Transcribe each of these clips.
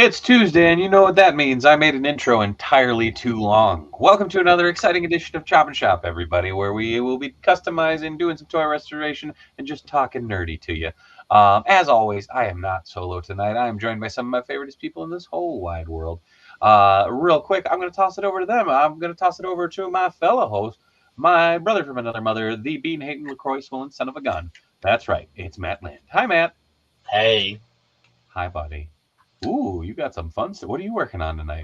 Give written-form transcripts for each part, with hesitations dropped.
It's Tuesday, and you know what that means. I made an intro entirely too long. Welcome to another exciting edition of Choppin Shop, everybody, where we will be customizing, doing some toy restoration, and just talking nerdy to you. As always, I am not solo tonight. I am joined by some of my favoriteest people in this whole wide world. Real quick, I'm going to toss it over to them. I'm going to toss it over to my fellow host, my brother from another mother, the bean-hating, LaCroix-swilling son of a gun. That's right, it's Matt Lind. Hi, Matt. Hey, Hi, buddy. Ooh, you got some fun stuff. What are you working on tonight?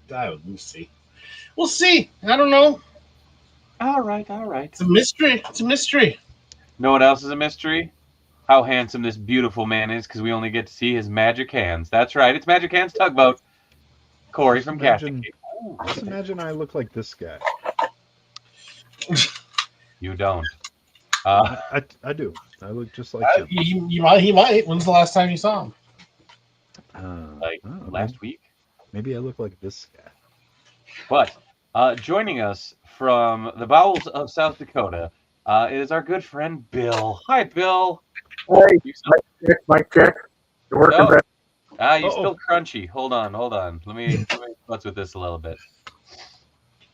we'll see. We'll see. I don't know. All right, all right. It's a mystery. It's a mystery. Know what else is a mystery? How handsome this beautiful man is, because we only get to see his magic hands. That's right, it's Magic Hands Tugboat. Corey from Casting Imagine, Cave. just imagine I look like this guy. You don't. I do. I look just like him. He might. When's the last time you saw him? Like oh, last week. Maybe I look like this guy. But joining us from the bowels of South Dakota is our good friend Bill. Hi, Bill. Hey, Mike check. You're working No. better. You're still crunchy. Hold on. Let me futz with this a little bit.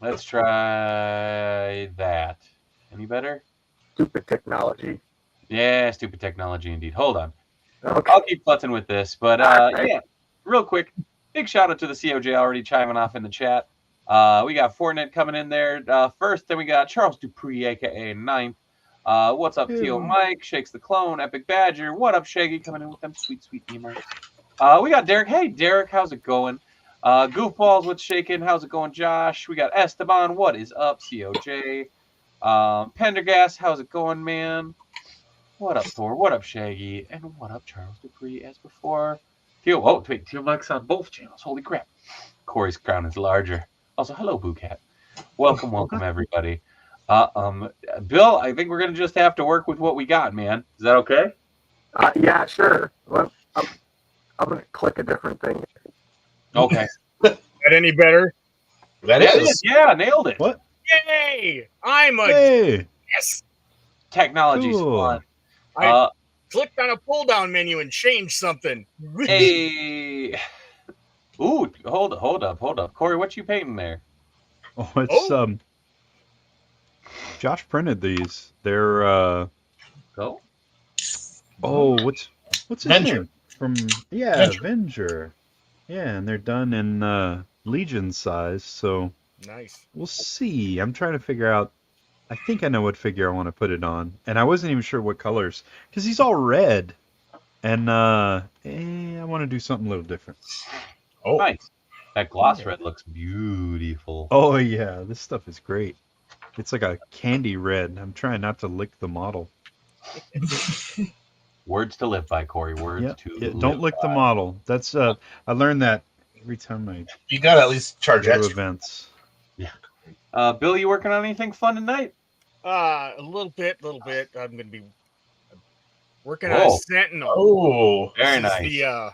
Let's try that. Any better? Stupid technology. Yeah, stupid technology indeed. Hold on. Okay. I'll keep futzing with this, but Okay. yeah, real quick, big shout out to the COJ already chiming off in the chat. We got Fortnite coming in there first, then we got Charles Dupree, aka Ninth. What's up, Tio Mike? Shakes the Clone, Epic Badger. What up, Shaggy? Coming in with them sweet emotes. We got Derek. Hey, Derek, how's it going? Goofballs, what's shaking? How's it going, Josh? We got Esteban. What is up, COJ? Pendergast, how's it going, man? What up, Thor? What up, Shaggy? And what up, Charles Dupree? As before, Tio Mike's on both channels. Holy crap! Corey's crown is larger. Also, hello, Boo Cat. Welcome, everybody. Bill, I think we're gonna just have to work with what we got, man. Is that okay? Yeah, sure. Well, I'm going to click a different thing. Okay. That any better? That It is. is. Yeah, nailed it. What? Yay! I'm a Hey, yes. Technology's Cool. fun. I clicked on a pull-down menu and changed something. Hey. Ooh, hold up. Corey, what you painting there? oh, it's Josh printed these. They're Go. what's his Avenger. name? From Avenger. Yeah, and they're done in Legion size. So Nice. we'll see. I'm trying to figure out. I think I know what figure I want to put it on, and I wasn't even sure what colors because he's all red, and I want to do something a little different. Oh, Nice. That gloss red looks beautiful. Oh yeah, this stuff is great. It's like a candy red. I'm trying not to lick the model. Words to live by, Corey. Words Yeah, to yeah, live don't lick the by. model. That's I learned that every time I you got to at least charge go to extra. events. Bill, you working on anything fun tonight? A little bit. I'm going to be working on a Oh. Sentinel. Oh, Very This nice. is the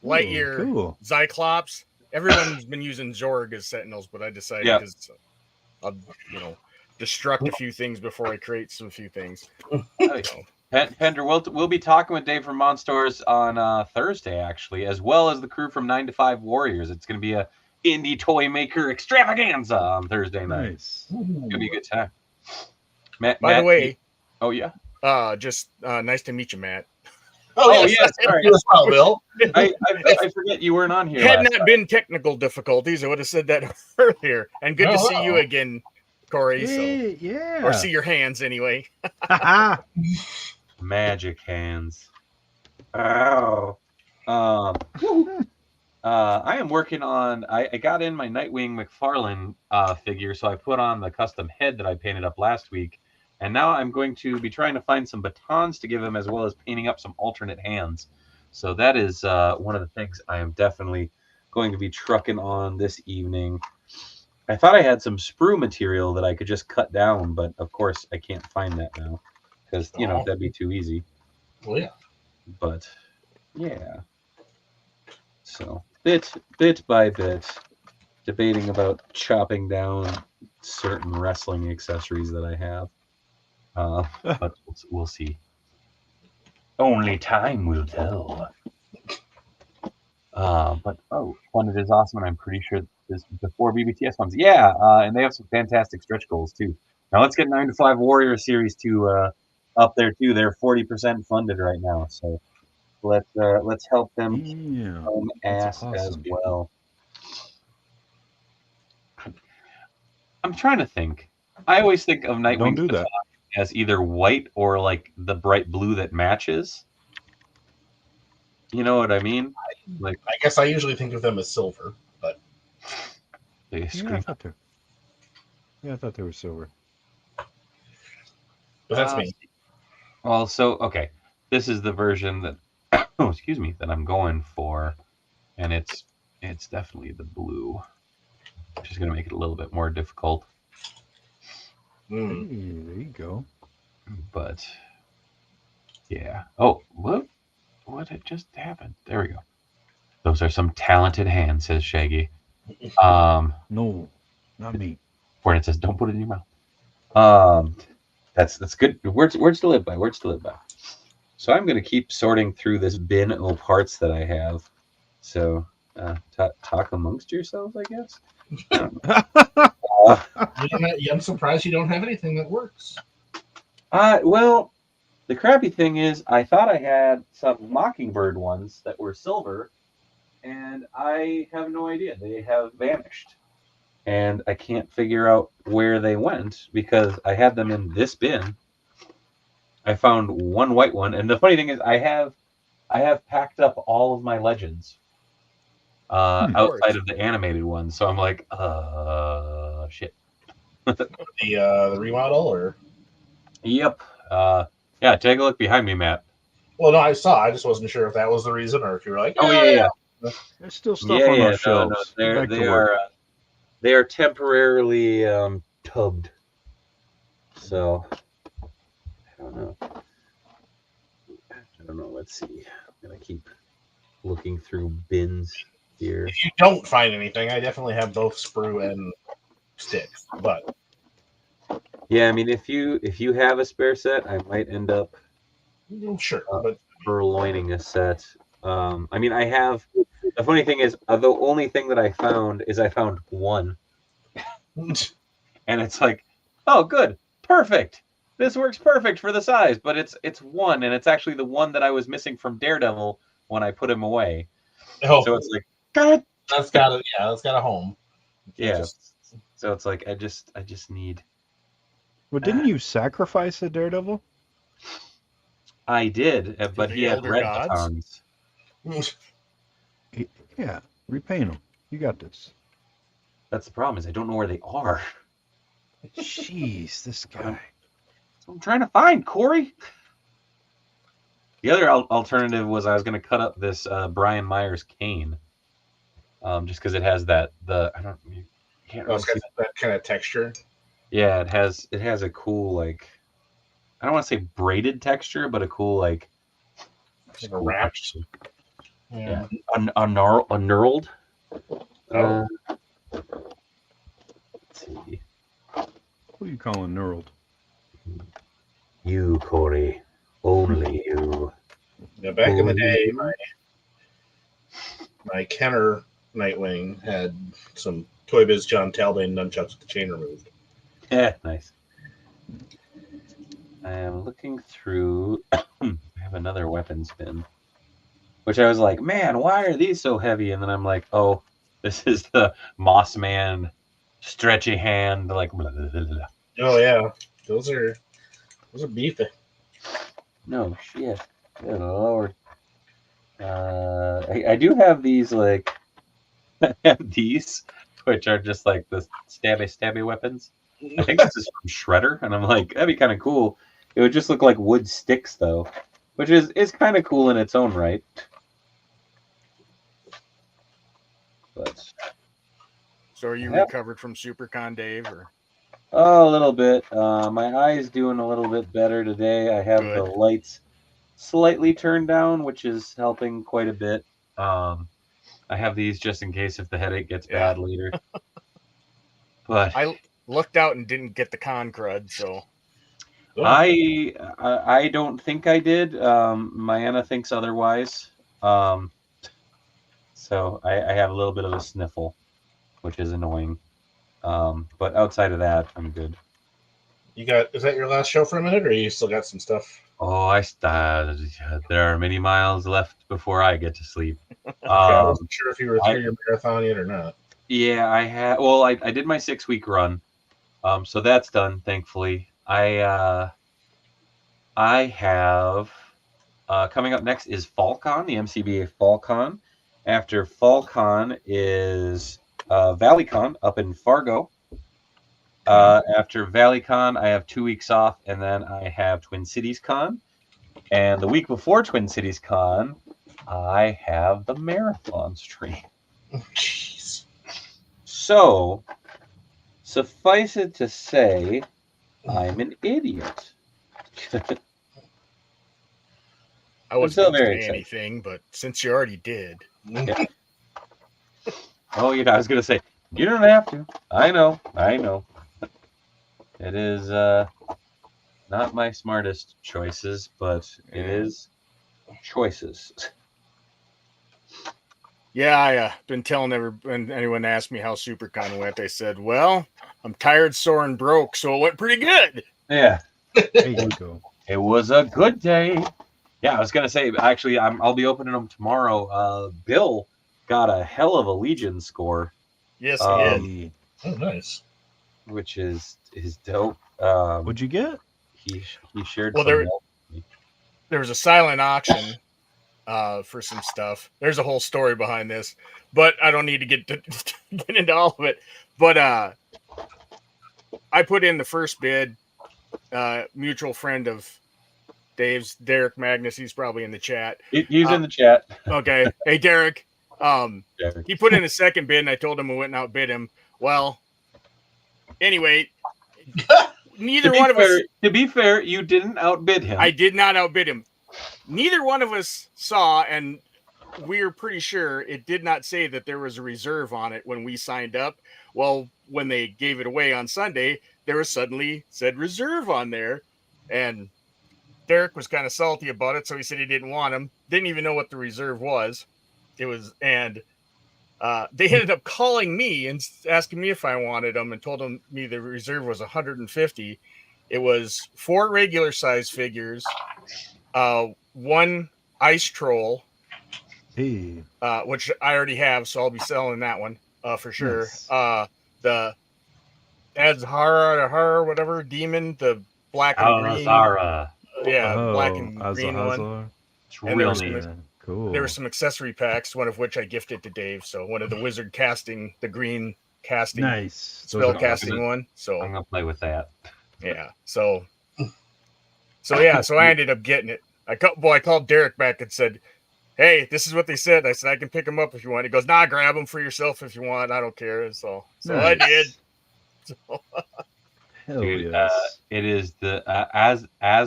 Lightyear Cool. Cyclops. Everyone's been using Zorg as Sentinels, but I decided Yeah. because I'll, destruct a few things before I create some few things. Pender, we'll be talking with Dave from Monstores on Thursday, actually, as well as the crew from 9 to 5 Warriors. It's going to be a indie toy maker extravaganza on Thursday night. Nice. It's going to be a good time. Matt, By the way, oh yeah, just nice to meet you, Matt. Oh, yes. yes, sorry. You as well, Bill. I forget you weren't on here. Had last not time. been technical difficulties, I would have said that earlier. And good to see you Oh. again, Corey. Hey, yeah. Or see your hands anyway. Magic hands. Ow. I am working on. I got in my Nightwing McFarlane figure, so I put on the custom head that I painted up last week, and now I'm going to be trying to find some batons to give him, as well as painting up some alternate hands. So that is one of the things I am definitely going to be trucking on this evening. I thought I had some sprue material that I could just cut down, but of course I can't find that now because that'd be too easy. Well, yeah. But yeah, so bit by bit, debating about chopping down certain wrestling accessories that I have. But we'll see. Only time will tell. But one that is awesome, and I'm pretty sure this before BBTS comes. Yeah, and they have some fantastic stretch goals too. Now let's get 9 to 5 Warrior Series to up there too. They're 40% funded right now, so let's help them Yeah, come that's ass as awesome. well. I'm trying to think. I always think of Don't Nightwing's do that. baton as either white or like the bright blue that matches. You know what I mean? Like I guess I usually think of them as silver, but they Yeah, scream. I thought they were silver. that's me. Well, so okay, this is the version that excuse me, that I'm going for, and it's definitely the blue, which is going to make it a little bit more difficult. Mm. Hey, there you go. But yeah. Oh, what had just happened? There we go. Those are some talented hands, says Shaggy. No, not me. Where it says, "Don't put it in your mouth." That's good. Words to live by. Words to live by. So I'm going to keep sorting through this bin of parts that I have. So talk amongst yourselves, I guess. I'm surprised you don't have anything that works. Well, the crappy thing is, I thought I had some Mockingbird ones that were silver, and I have no idea. They have vanished. And I can't figure out where they went because I had them in this bin. I found one white one, and the funny thing is, I have packed up all of my legends outside of the animated ones. So I'm like, shit. The remodel, or Yep. Yeah. Take a look behind me, Matt. well, no, I saw. I just wasn't sure if that was the reason, or if you were like, Oh yeah. There's still stuff on those shelves. No, Get back to work. they are temporarily tubbed. So I don't know. Let's see. I'm gonna keep looking through bins here. if you don't find anything, I definitely have both sprue and sticks. But Yeah, I mean, if you have a spare set, I might end up sure. But purloining a set. I mean, I have. The funny thing is, the only thing that I found is I found one, and it's like, oh, good, perfect. This works perfect for the size, but it's one, and it's actually the one that I was missing from Daredevil when I put him away. oh, So it's like, God. that's got a that's got a home. Yeah. So it's like I just need. Well, didn't you sacrifice a Daredevil? I did, but the he had elder red gods? batons. Yeah, repaint them. You got this. That's the problem is I don't know where they are. Jeez, this guy. So I'm trying to find Corey. The other alternative was I was going to cut up this Brian Myers cane, just because it has you can't really It's got see. that kind of texture. Yeah, it has a cool, like, I don't want to say braided texture, but a cool, like Like wrapped. Yeah, knurled. Oh. Let's see. Who are you calling knurled? You, Corey, only you. Yeah, back in the day, my Kenner Nightwing had some Toy Biz John Talbane nunchucks with the chain removed. Yeah, nice. I am looking through. I have another weapons bin, which I was like, man, why are these so heavy? And then I'm like, oh, this is the Moss Man stretchy hand, like. Blah, blah, blah, blah. Oh yeah, those are beefy. No shit. Good Lord. I do have these, like, I have these, which are just like the stabby weapons. I think this is from Shredder, and I'm like, that'd be kind of cool. It would just look like wood sticks, though, which is kind of cool in its own right. But So are you recovered from SuperCon, Dave? Or a little bit. My eye's doing a little bit better today. I have the lights slightly turned down, which is helping quite a bit. I have these just in case if the headache gets bad later. But I looked out and didn't get the con crud, so I don't think I did. Mayanna thinks otherwise. So So I have a little bit of a sniffle, which is annoying. But outside of that, I'm good. Is that your last show for a minute, or you still got some stuff? Oh, there are many miles left before I get to sleep. Okay, I wasn't sure if you were through your marathon yet or not. Yeah, I had. Well, I did my 6-week run, so that's done. Thankfully, I have coming up next is FallCon, the MCBA FallCon. After FallCon is ValleyCon up in Fargo. After ValleyCon, I have 2 weeks off, and then I have Twin Cities Con. And the week before Twin Cities Con, I have the marathon stream. Jeez. So, suffice it to say, I'm an idiot. I wasn't still going to very say excited. anything, but since you already did, Yeah. Oh, I was going to say, you don't have to. I know. It is not my smartest choices, but it is choices. yeah, I been telling when anyone asked me how SuperCon went, I said, well, I'm tired, sore, and broke, so it went pretty good. Yeah, There you go. it was a good day. Yeah, I was going to say, actually, I'll be opening them tomorrow. Bill got a hell of a Legion score. Yes, he did. Hey, Oh, nice. Which is dope. what'd you get? He shared Well, some. There was a silent auction for some stuff. There's a whole story behind this, but I don't need to get into all of it. But I put in the first bid. Mutual friend of Dave's, Derek Magnus. He's probably in the chat. He's in the chat. Okay. Hey, Derek. Derek. He put in a second bid, and I told him we went and outbid him. Well, anyway, neither one of us. To be fair, you didn't outbid him. I did not outbid him. Neither one of us saw, and we're pretty sure it did not say that there was a reserve on it when we signed up. Well, when they gave it away on Sunday, there was suddenly said reserve on there, and Derek was kind of salty about it, so he said he didn't want him. Didn't even know what the reserve was. They ended up calling me and asking me if I wanted them, and told me the reserve was 150. It was 4 regular size figures, 1 ice troll, Hey, which I already have, so I'll be selling that one for sure. Nice. The Azhar, whatever demon, the black and green. Zara. Yeah, oh, black and green one. Azar. It's And real there neat. was Yeah, cool. There were some accessory packs, one of which I gifted to Dave. So one of the wizard casting, the green casting, Nice. Those spell are casting awesome. one. I'm So gonna play with that. yeah, so I ended up getting it. I called Derek back and said, "Hey, this is what they said." I said, "I can pick them up if you want." He goes, "Nah, grab them for yourself if you want. I don't care." So I Nice. did. So, Hell Dude, yes. it is the as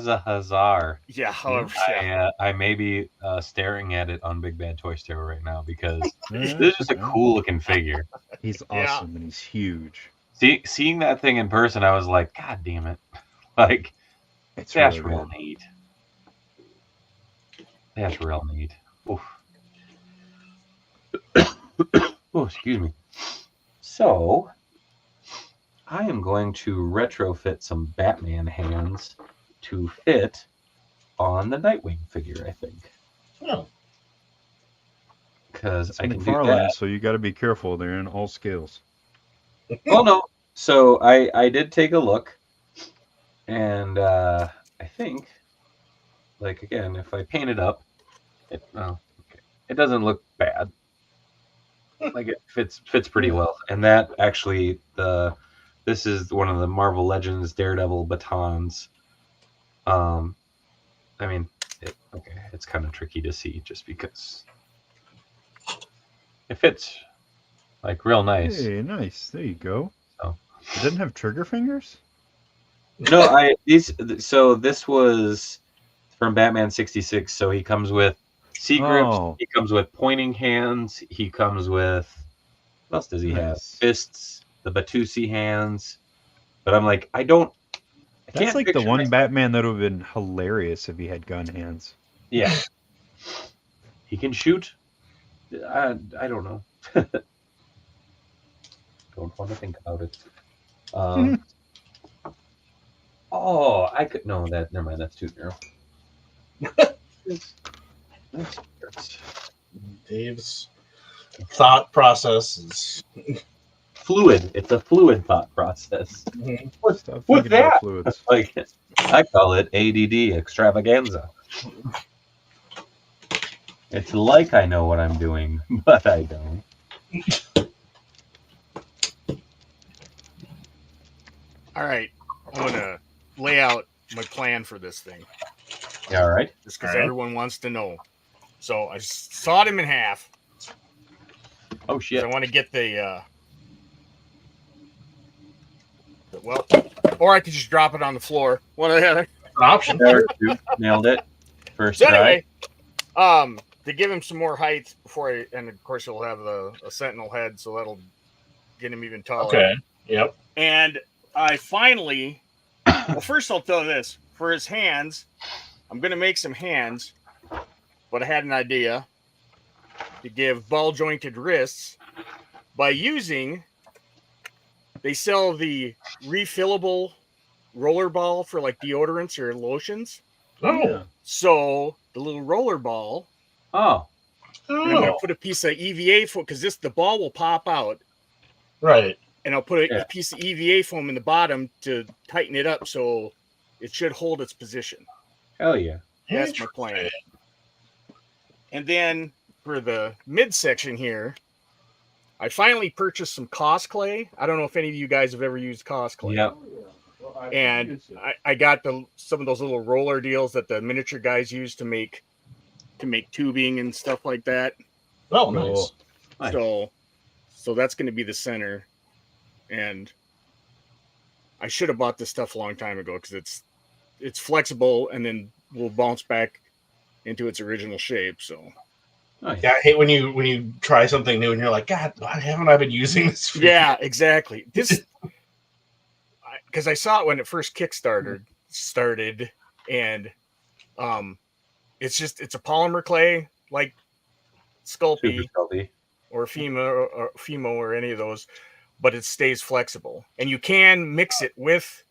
a Hazar. yeah, however, yeah. I may be staring at it on Big Bad Toy Store right now because Yeah, this is just a yeah. cool looking figure. He's Yeah. awesome and he's huge. Seeing that thing in person, I was like, God damn it! Like It's that's really real good. neat. That's real neat. Oof. Oh, excuse me. So, I am going to retrofit some Batman hands to fit on the Nightwing figure, I think. Oh, Because It's I can do McFarlane, that. so you got to be careful. They're in all scales. Oh, no. So, I did take a look. And I think, like, again, if I paint it up, it doesn't look bad. Like it fits pretty well, and that actually this is one of the Marvel Legends Daredevil batons. I mean, it's kind of tricky to see just because it fits like real nice. Hey, nice. There you go. So. It doesn't have trigger fingers? No, so this was from Batman 66. So he comes with C grips. Oh. He comes with pointing hands. He comes with what else does he have? Nice. Fists, the Batusi hands. But I'm like, I can't That's like the picture one myself- Batman that would have been hilarious if he had gun hands. Yeah. He can shoot. I don't know. Don't want to think about it. Oh, I could no that. Never mind. That's too narrow. Dave's thought process is Fluid. It's a fluid thought process. Stop What's thinking about that? fluids. Like I call it ADD extravaganza. It's like I know what I'm doing, but I don't. All right, I'm gonna lay out my plan for this thing, Yeah, all right. just because All right. everyone wants to know. So I sawed him in half. Oh 'Cause shit. I want to get the well, or I could just drop it on the floor. One or the other. an option. There, you nailed it. First So try. anyway, to give him some more height before I, and of course he'll have a sentinel head, so that'll get him even taller. Okay. Yep. And I finally, well, first I'll tell you this: for his hands, I'm going to make some hands, but I had an idea to give ball jointed wrists by using. They sell the refillable roller ball for like deodorants or lotions. Oh. So the little roller ball, Oh, and I'm going to Oh. put a piece of EVA foam because the ball will pop out, Right. and I'll put Yeah. a piece of EVA foam in the bottom to tighten it up so it should hold its position. hell yeah. That's my plan. And then for the midsection here, I finally purchased some Cosclay. I don't know if any of you guys have ever used Cosclay. Yep. And I got some of those little roller deals that the miniature guys use to make tubing and stuff like that. Oh, nice. Nice. So that's going to be the center. And I should have bought this stuff a long time ago because it's flexible and then will bounce back into its original shape. So Nice. Yeah, I hate when you try something new and you're like, God, why haven't I been using this? For yeah, exactly. This because I saw it when it first started, and it's a polymer clay like Sculpey Super stealthy. or Fimo or any of those, but it stays flexible, and you can mix it with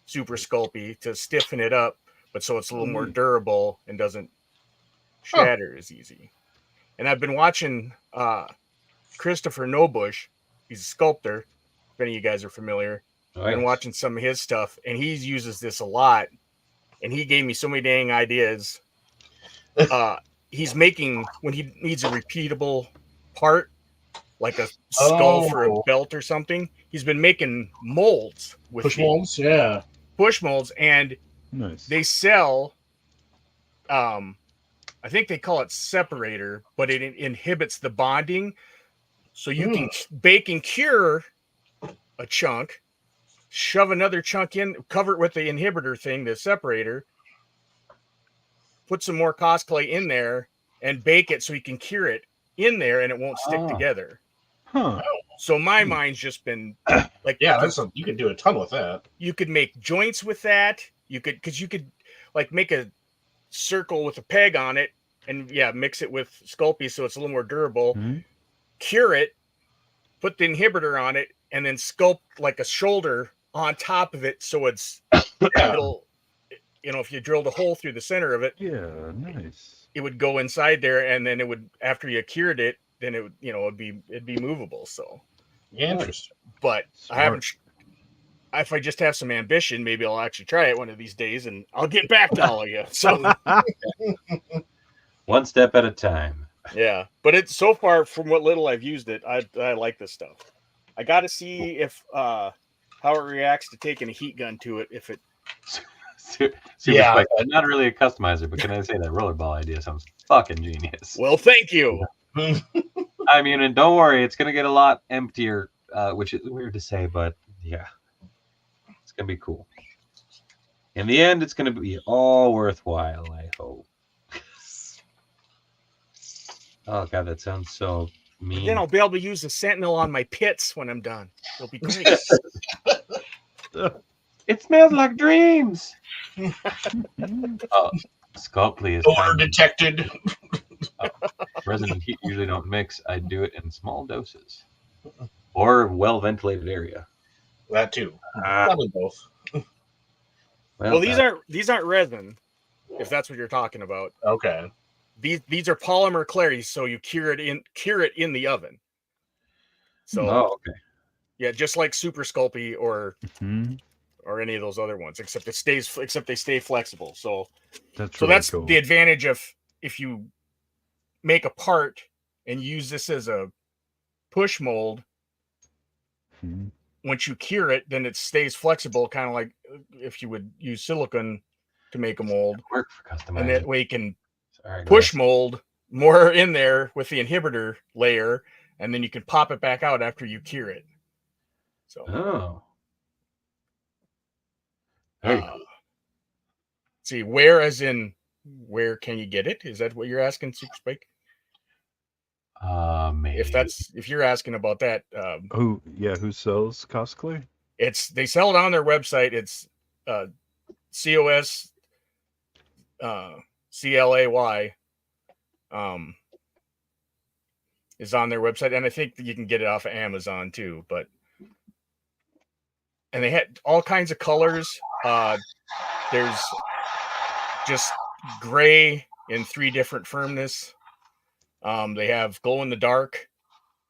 Super Sculpey to stiffen it up, but so it's a little more durable and doesn't shatter as easy. And I've been watching Christopher Nobush. He's a sculptor. If any of you guys are familiar, Oh, I've been yes. watching some of his stuff, and he uses this a lot. And he gave me so many dang ideas. He's making, when he needs a repeatable part, like a skull for a belt or something, he's been making molds with push molds. Yeah. push molds, and Nice. they sell I think they call it separator, but it inhibits the bonding, so you can bake and cure a chunk, shove another chunk in, cover it with the inhibitor thing, the separator, put some more Cosclay in there and bake it so you can cure it in there and it won't stick together. Huh. So my mind's just been like, Yeah, you can do a ton with that. you could make joints with that. You could like make a circle with a peg on it and mix it with Sculpey so it's a little more durable. Mm-hmm. Cure it, put the inhibitor on it, and then sculpt like a shoulder on top of it so it's it'll, if you drilled a hole through the center of it, Yeah, nice. it would go inside there, and then it would, after you cured it, then it would, it'd be movable. So Interesting. but Smart. I haven't. If I just have some ambition, maybe I'll actually try it one of these days, and I'll get back to all of you. So One step at a time. yeah, but it's so far from what little I've used it, I like this stuff. I got to see if how it reacts to taking a heat gun to it. If it, Super Yeah. quick. I'm not really a customizer, but can I say that rollerball idea sounds fucking genius? well, thank you. I mean, and don't worry, it's gonna get a lot emptier, which is weird to say, but yeah, it's gonna be cool. In the end, it's gonna be all worthwhile, I hope. Oh god, that sounds so mean. Then I'll be able to use the Sentinel on my pits when I'm done. It'll be great. It smells like dreams. Oh, Sculpey is Odor detected. Resin and heat usually don't mix. I do it in small doses or well-ventilated area. That too. Probably both. Well, these aren't resin, if that's what you're talking about. Okay. These are polymer claries, so you cure it in the oven. So okay. Yeah, just like Super Sculpey or Mhm. or any of those other ones, except they stay flexible. So That's so really that's cool. the advantage of if you make a part and use this as a push mold. Mhm. Once you cure it, then it stays flexible, kind of like if you would use silicone to make a mold, Work for customizing. and that way you can Sorry, push guys. mold more in there with the inhibitor layer, and then you can pop it back out after you cure it. So, Oh. Very cool. see, where as in where can you get it? Is that what you're asking, Super Spike? Maybe. If you're asking about that, Who sells Cosclay? they sell it on their website. It's COS CLAY is on their website, and I think you can get it off of Amazon too. And they had all kinds of colors. There's just gray in 3 different firmness. They have glow in the dark,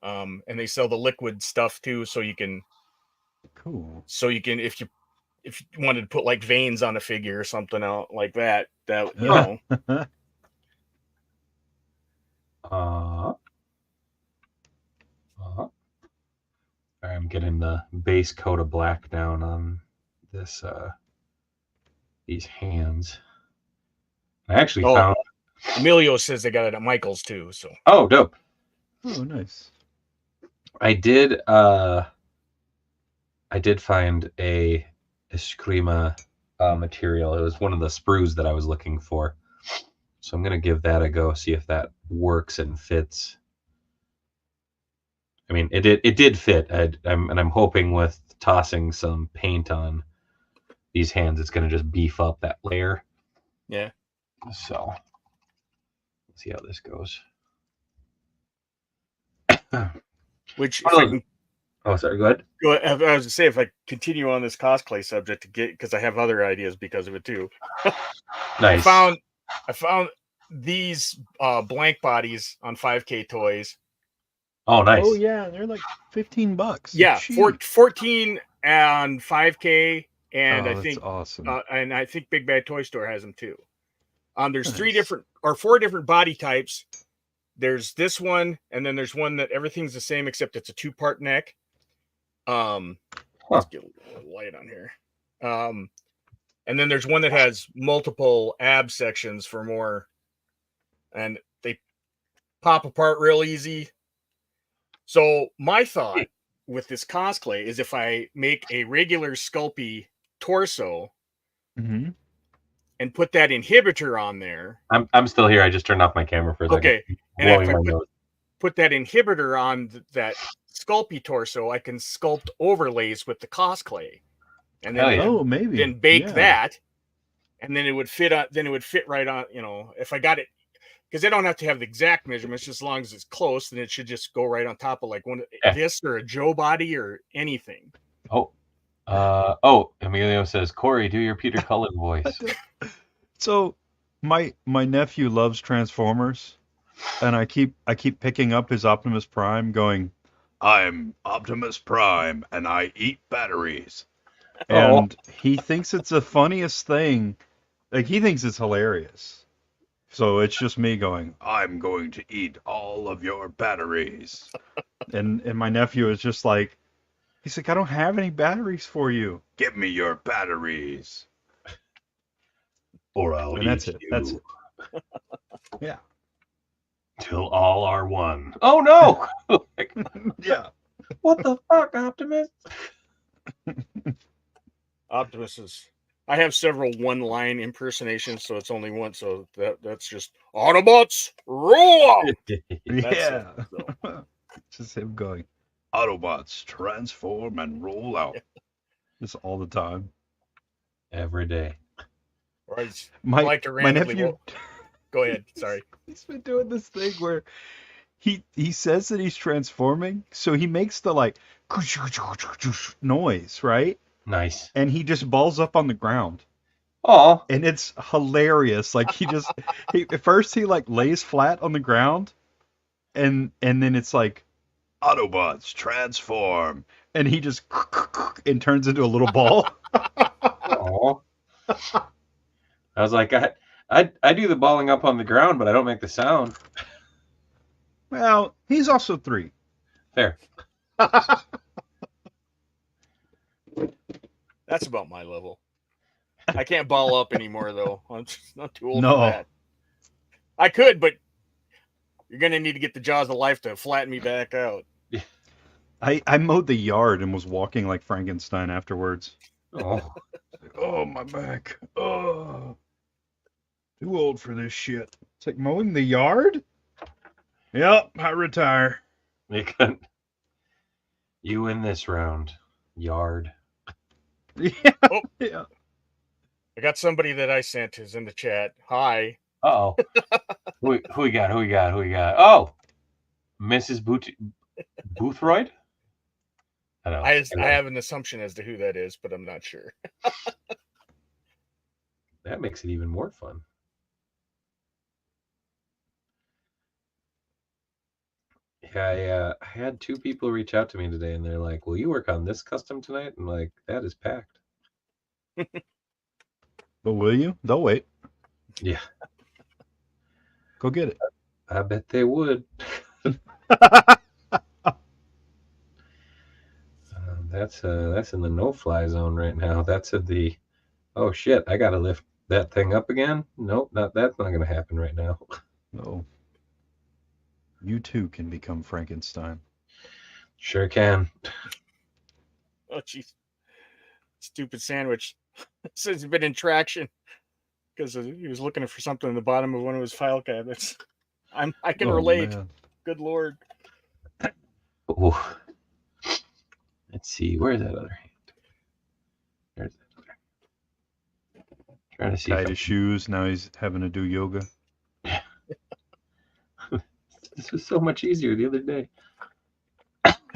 and they sell the liquid stuff too. So you can if you wanted to put like veins on a figure or something out like that, you know. I'm getting the base coat of black down on this these hands. I actually found Emilio says they got it at Michael's too. So dope. Oh, nice. I did find a Eskrima material. It was one of the sprues that I was looking for. So I'm gonna give that a go, see if that works and fits. I mean, it did fit. I'm hoping with tossing some paint on these hands, it's gonna just beef up that layer. Yeah. So let's see how this goes. Which sorry, go ahead. I was going to say, if I continue on this cosplay subject because I have other ideas because of it too. Nice. I found these blank bodies on 5K Toys. Oh, nice. Oh yeah, they're like $15. Yeah, 14 and 5K, and I think awesome. And I think Big Bad Toy Store has them too. There's Nice. 4 different body types. There's this one, and then there's one that everything's the same except it's a 2-part neck. Let's get a little light on here. And then there's one that has multiple ab sections for more, and they pop apart real easy. So my thought with this cosplay is if I make a regular Sculpey torso and put that inhibitor on there. I'm still here. I just turned off my camera for a second. Okay. And if I put that inhibitor on that Sculpey torso, I can sculpt overlays with the cosplay. And then maybe then bake that, and then it would fit on. Then it would fit right on. You know, if I got it, because they don't have to have the exact measurements. Just as long as it's close, then it should just go right on top of like this or a Joe body or anything. Emilio says, Corey, do your Peter Cullen voice. So my nephew loves Transformers, and I keep picking up his Optimus Prime, going, I'm Optimus Prime, and I eat batteries. And he thinks it's the funniest thing. Like, he thinks it's hilarious. So it's just me going, I'm going to eat all of your batteries. and my nephew is just like, he's like, I don't have any batteries for you. Give me your batteries. Or I'll eat you. That's it. Yeah. Till all are one. Oh, no! Yeah. What the fuck, Optimus? Optimus is... I have several one-line impersonations, so it's only one. So that's just Autobots roll out. Yeah. Just him going, Autobots transform and roll out. Just all the time. Every day. Right. My I like to randomly nephew. Go ahead. Sorry. He's been doing this thing where he says that he's transforming, so he makes the like noise, right? Nice. And he just balls up on the ground. Oh, And it's hilarious. Like at first he like lays flat on the ground, and then it's like Autobots transform, and he just and turns into a little ball. oh. I was like, I do the balling up on the ground, but I don't make the sound. Well, he's also 3. Fair. That's about my level. I can't ball up anymore, though. I'm just not too old No. for that. I could, but you're going to need to get the jaws of life to flatten me back out. I mowed the yard and was walking like Frankenstein afterwards. Oh, Oh, my back. Oh, too old for this shit. It's like mowing the yard? Yep, I retire. you win this round, yard. Yeah. Oh. Yeah. I got somebody that I sent is in the chat. Hi. Uh-oh. who we got? Oh, Mrs. Boothroyd? I don't know. I have an assumption as to who that is, but I'm not sure. That makes it even more fun. Yeah, I had 2 people reach out to me today, and they're like, "Will you work on this custom tonight?" I'm like, "That is packed." But will you? They'll wait. Yeah, Go get it. I bet they would. That's in the no-fly zone right now. That's at the, oh shit, I gotta lift that thing up again. Nope, that's not gonna happen right now. No. You too can become Frankenstein. Sure can. Oh, jeez. Stupid sandwich. Says he's been in traction because he was looking for something in the bottom of one of his file cabinets. I can relate. Man. Good Lord. Ooh. Let's see, where's that other hand? There's that other. Trying to see. Tied his shoes. Now he's having to do yoga. This was so much easier the other day.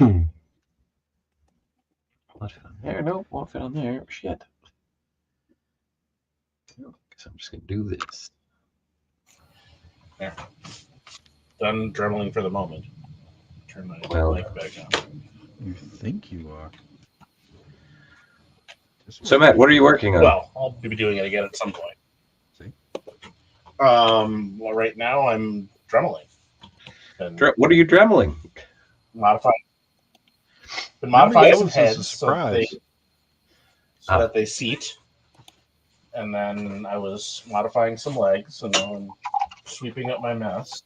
Won't fit on there. Nope, won't fit on there. Shit. Guess I'm just gonna do this. There. Done dremeling for the moment. Turn my mic back on. You think you are. So Matt, what are you working on? Well, I'll be doing it again at some point. See? Well, right now I'm dremeling. And What are you dremeling? modifying. Been modifying some those is a heads surprise. so that they seat. And then I was modifying some legs, and then I'm sweeping up my mess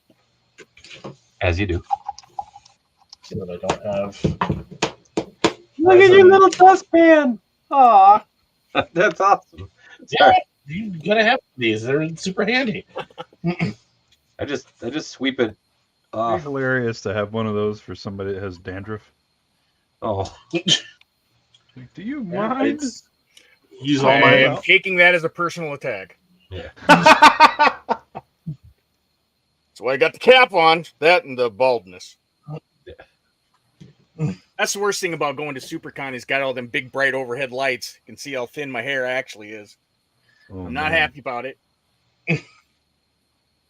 As you do. so that I don't have. Look at your little dustpan. Aw. That's awesome. Yeah, you gotta have these. They're super handy. I just sweep it It'd be off. hilarious to have one of those for somebody that has dandruff. Oh. Like, do you mind? Use I all my. am taking that as a personal attack. Yeah. So I got the cap on, that and the baldness. That's the worst thing about going to SuperCon. He's got all them big, bright overhead lights. You can see how thin my hair actually is. Oh, I'm not man. happy about it.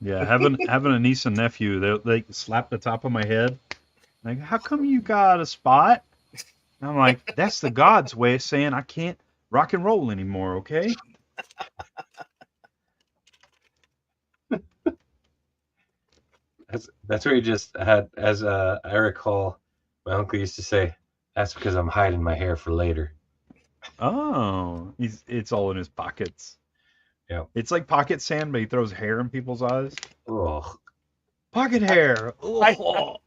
Yeah, having a niece and nephew, they slap the top of my head. Like, how come you got a spot? And I'm like, that's the God's way of saying I can't rock and roll anymore, okay? That's where you just had, as I recall, my uncle used to say, "That's because I'm hiding my hair for later." Oh, it's all in his pockets. Yeah. It's like pocket sand, but he throws hair in people's eyes. Oh, Pocket hair. Oh.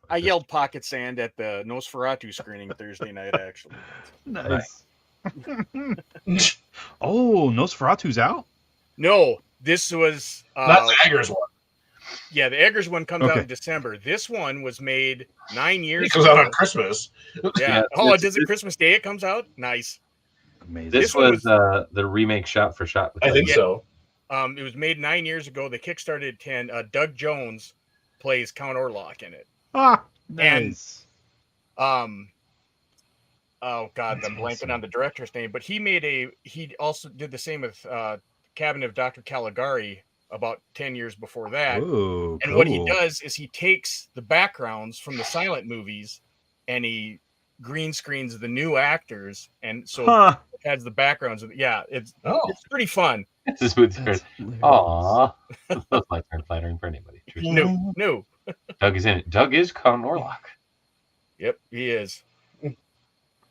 I yelled pocket sand at the Nosferatu screening Thursday night, actually. Nice. Oh, Nosferatu's out? No, this was... That's the Eggers one. Yeah, the Eggers one comes out Okay. in December. This one was made 9 years It comes out on Christmas. Yeah. Yeah, Oh, this- does it Christmas Day it comes out? Nice. Amazing. this This one was the remake shot for shot. With I think Yeah. so. It was made 9 years ago. They kickstarted at 10. Doug Jones plays Count Orlok in it. Ah, nice. And oh God, That's I'm blanking awesome. on the director's name, but he also did the same with Cabinet of Dr. Caligari about 10 years before that. Ooh, And cool. what he does is he takes the backgrounds from the silent movies and he green screens the new actors, and so Huh. it has the backgrounds. Yeah, it's Oh, pretty fun. This is with That's hilarious. Aw. Those lights aren't flattering for anybody. Truthfully. No. Doug is in it. Doug is Count Orlok. Yep, he is. One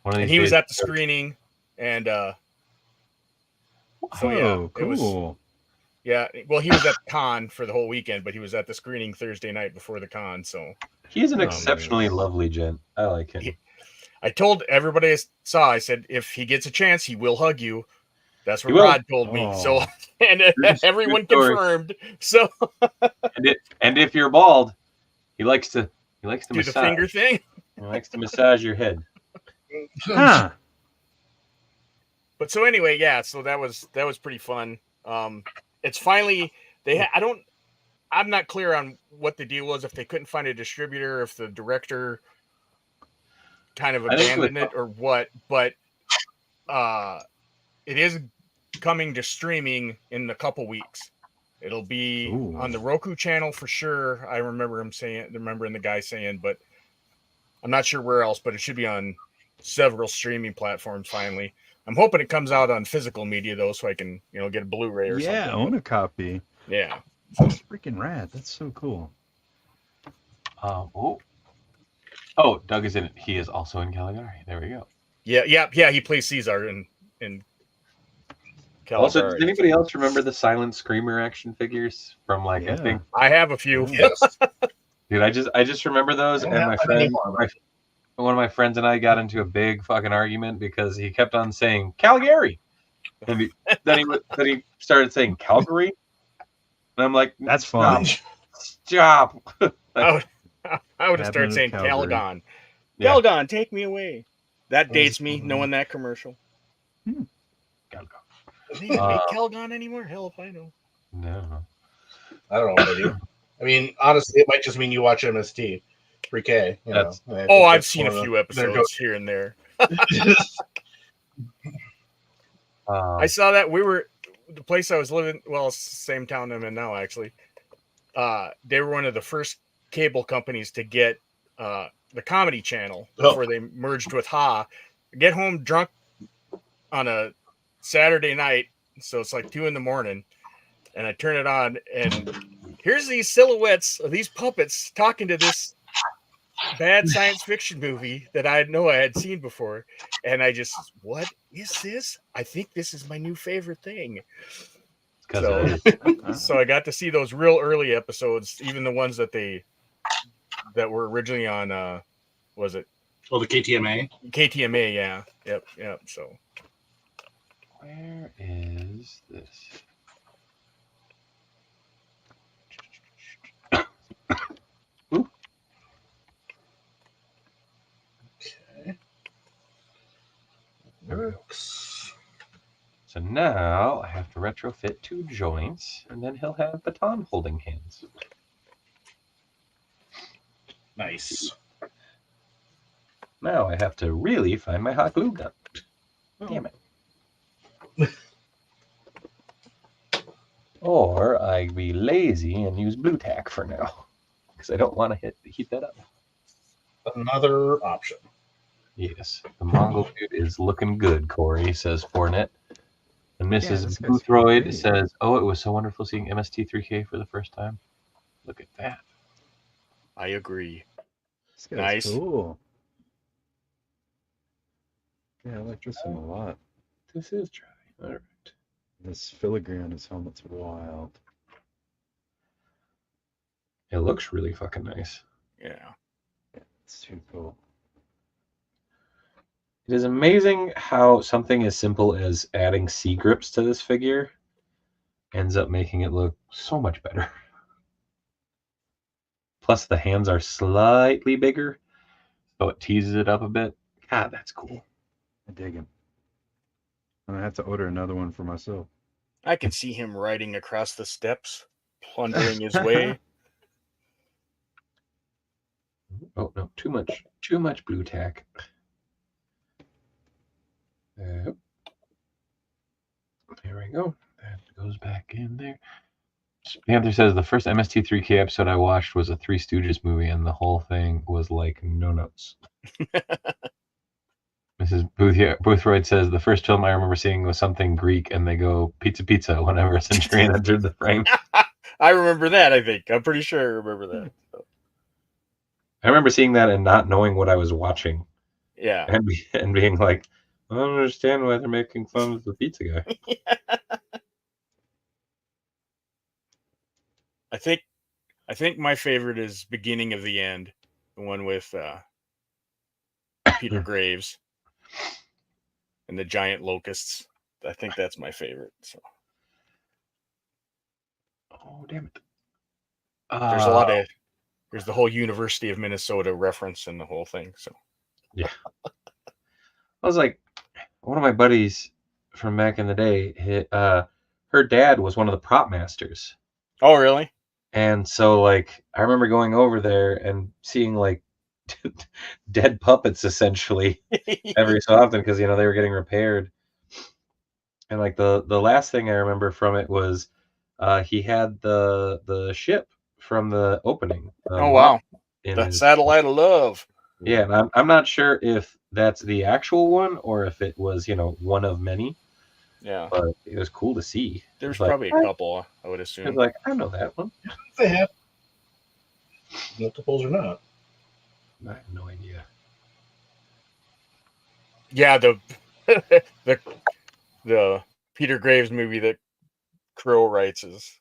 of And these he was days- at the screening, and so yeah, Oh, it was. cool. Yeah, well, he was at the con for the whole weekend, but he was at the screening Thursday night before the con. So He is an Oh, exceptionally lovely gent. I like him. I told everybody I saw, I said, if he gets a chance, he will hug you. That's what He will. Rod told me. So, Oh. and everyone true story. confirmed. So, And if you're bald, he likes to do the massage. finger thing. He likes to massage your head. Huh. But so anyway, yeah. So that was pretty fun. It's finally I'm not clear on what the deal was, if they couldn't find a distributor, if the director kind of I think abandoned it or what, but it is coming to streaming in a couple weeks. It'll be Ooh. on the Roku channel for sure. I remembering the guy saying, but I'm not sure where else, but it should be on several streaming platforms finally. I'm hoping it comes out on physical media though, so I can, get a Blu-ray or Yeah, something. own a copy. Yeah. That's freaking rad. That's so cool. Oh, Doug is in it. He is also in Caligari. There we go. Yeah. He plays Caesar in Caligari. Also, does anybody else remember the Silent Screamer action figures from I Yeah. think? I have a few. yes. Dude, I just remember those, I and don't my have that friend, anymore. one of my friends and I got into a big fucking argument because he kept on saying Caligari, and then he started saying Calgary, and I'm like, That's fun. stop. I would have started Cabinet saying of Calgary. Caligon. Yeah. Caligon, take me away. That That dates was me, fun. knowing that commercial. Gotta go. Do they even make Calgon anymore? Hell if I know. No. I don't know what they do. I mean, honestly, it might just mean you watch MST pre-K. That's- I think Oh, I've that's seen one a of few their episodes here and there. Um, I saw that the place I was living, well, it's the same town I'm in now, actually. They were one of the first cable companies to get the Comedy Channel before they merged with Ha. Get home drunk on a Saturday night, so it's like 2 a.m, and I turn it on, and here's these silhouettes of these puppets talking to this bad science fiction movie that I know I had seen before, and I just, what is this? I think this is my new favorite thing. 'cause So- it is. So I got to see those real early episodes, even the ones that were originally on was it Oh, the KTMA. KTMA? Yeah, yep. So Where is this? Ooh. Okay. There we go. Works. So now I have to retrofit 2 joints, and then he'll have baton holding hands. Nice. Now I have to really find my hot glue gun. Damn it. Or I be lazy and use blue tack for now, because I don't want to heat that up. Another option. Yes, the Mongol dude is looking good, Corey, says Fournette. And this Mrs. guy's Boothroyd great. says, oh, it was so wonderful seeing MST3K for the first time. Look at that. I agree. This guy's Nice. cool. Yeah, I like this one a lot. This is dry. All right. This filigree on his helmet's wild. It looks really fucking nice. Yeah. It's too cool. It is amazing how something as simple as adding C grips to this figure ends up making it look so much better. Plus the hands are slightly bigger, so it teases it up a bit. God, that's cool. I dig him. I'm gonna have to order another one for myself. I can see him riding across the steps, plundering his way. Oh no, too much blue tack. Yep. There we go. That goes back in there. Panther says the first MST3K episode I watched was a Three Stooges movie, and the whole thing was like no notes. Mrs. Boothroyd says the first film I remember seeing was something Greek, and they go pizza pizza whenever a Centurion entered the frame. I remember that. I think I'm pretty sure I remember that. I remember seeing that and not knowing what I was watching, Yeah. and being like, I don't understand why they're making fun of the pizza guy. I think my favorite is Beginning of the End, the one with Peter Graves and the giant locusts. I think that's my favorite. So Oh damn it! there's a lot of there's the whole University of Minnesota reference in the whole thing. So yeah, I was like, one of my buddies from back in the day, her dad was one of the prop masters. Oh, really? And so, like, I remember going over there and seeing like dead puppets essentially every so often because they were getting repaired. And like the last thing I remember from it was he had the ship from the opening. Oh wow, the his Satellite of Love. Yeah, and I'm not sure if that's the actual one or if it was one of many. Yeah, but it was cool to see. There's probably a couple, I would I was assume. like, I know that one. They have multiples or not. I have no idea. Yeah, the Peter Graves movie that Crow writes is,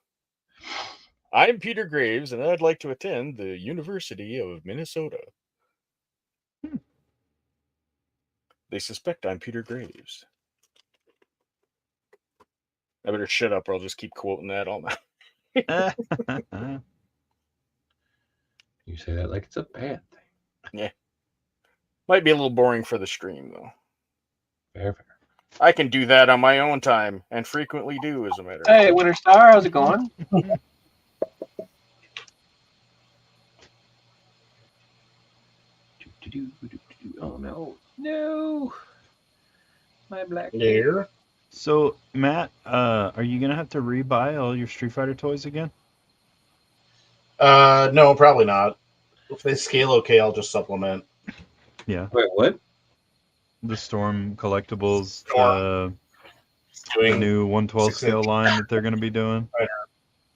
I'm Peter Graves, and I'd like to attend the University of Minnesota. They suspect I'm Peter Graves. I better shut up or I'll just keep quoting that all night. You say that like it's a bad thing. Yeah. Might be a little boring for the stream, though. Fair. I can do that on my own time, and frequently do, as a matter of Hey, fact. Winter Star, how's it going? Oh, no. No. My black There. So, Matt, are you gonna have to rebuy all your Street Fighter toys again? No, probably not. If they scale okay, I'll just supplement. Yeah. Wait, what? The Storm collectibles, Storm. the new 112 scale 6-inch. line that they're gonna be doing.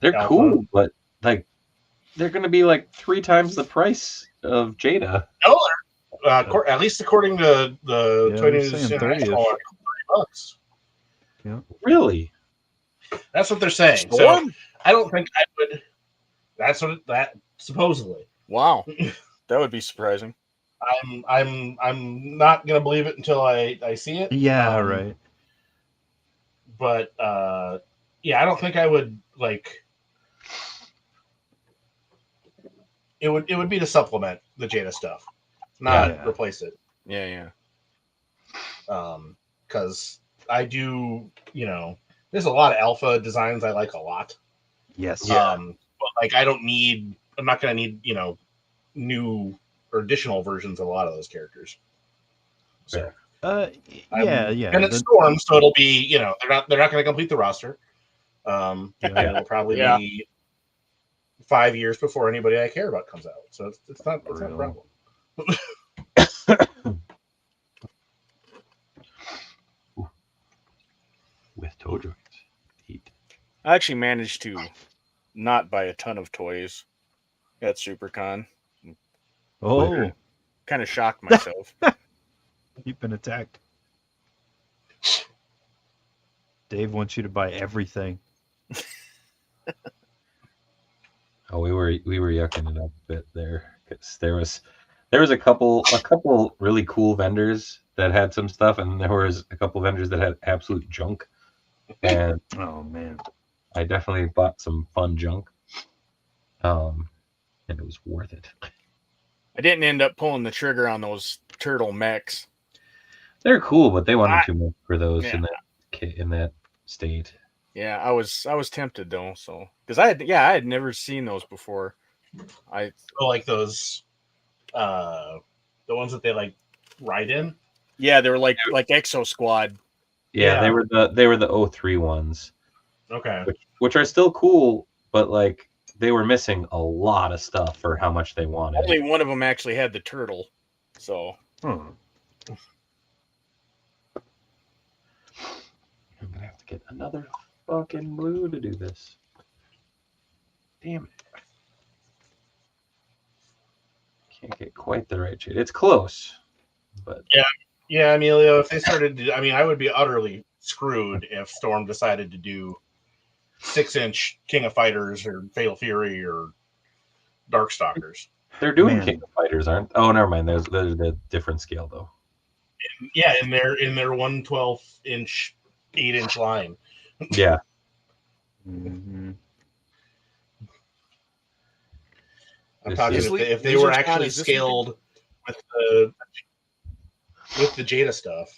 They're Alpha. cool, but like they're going to be like 3 times the price of Jada. No, at least according to the Yeah, Toy they're News saying International, 30-ish. $30. Really? That's what they're saying. Storm? So I don't think I would. That's what that supposedly. Wow. That would be surprising. I'm not gonna believe it until I see it. Yeah, right. But yeah, I don't think I would like. It would be to supplement the Jada stuff, not Yeah. replace it. Yeah. Because I do, there's a lot of alpha designs I like a lot. Yes. Yeah. But like I'm not gonna need, new or additional versions of a lot of those characters. So Yeah. and it's Storm, so it'll be, they're not gonna complete the roster. And it'll probably be 5 years before anybody I care about comes out. So it's not a problem. With toe joints. Heat. I actually managed to not buy a ton of toys at SuperCon. Oh, Kind of shocked myself. you've been attacked. Dave wants you to buy everything. Oh, we were yucking it up a bit there because there was a couple really cool vendors that had some stuff, and there was a couple vendors that had absolute junk. And Oh man. I definitely bought some fun junk. And it was worth it. I didn't end up pulling the trigger on those turtle mechs. They're cool, but they wanted too much for those Yeah. in that state. Yeah, I was tempted though, so because I had never seen those before. Oh, like those, the ones that they like ride in. Yeah, they were like Exo Squad. Yeah, Yeah. they were the 03 ones, Okay. which are still cool, but like they were missing a lot of stuff for how much they wanted. Only one of them actually had the turtle, so. Huh. I'm gonna have to get another fucking blue to do this. Damn it. Can't get quite the right shade. It's close, but Yeah, Emilio, if they started to, I mean, I would be utterly screwed if Storm decided to do 6-inch King of Fighters or Fatal Fury or Darkstalkers. they're doing Man. King of Fighters, aren't? Oh, never mind. There's a different scale though. Yeah, in their 112-inch, 8-inch line. Yeah. Mm-hmm. I'm This talking is- if they were actually scaled with the Jada stuff.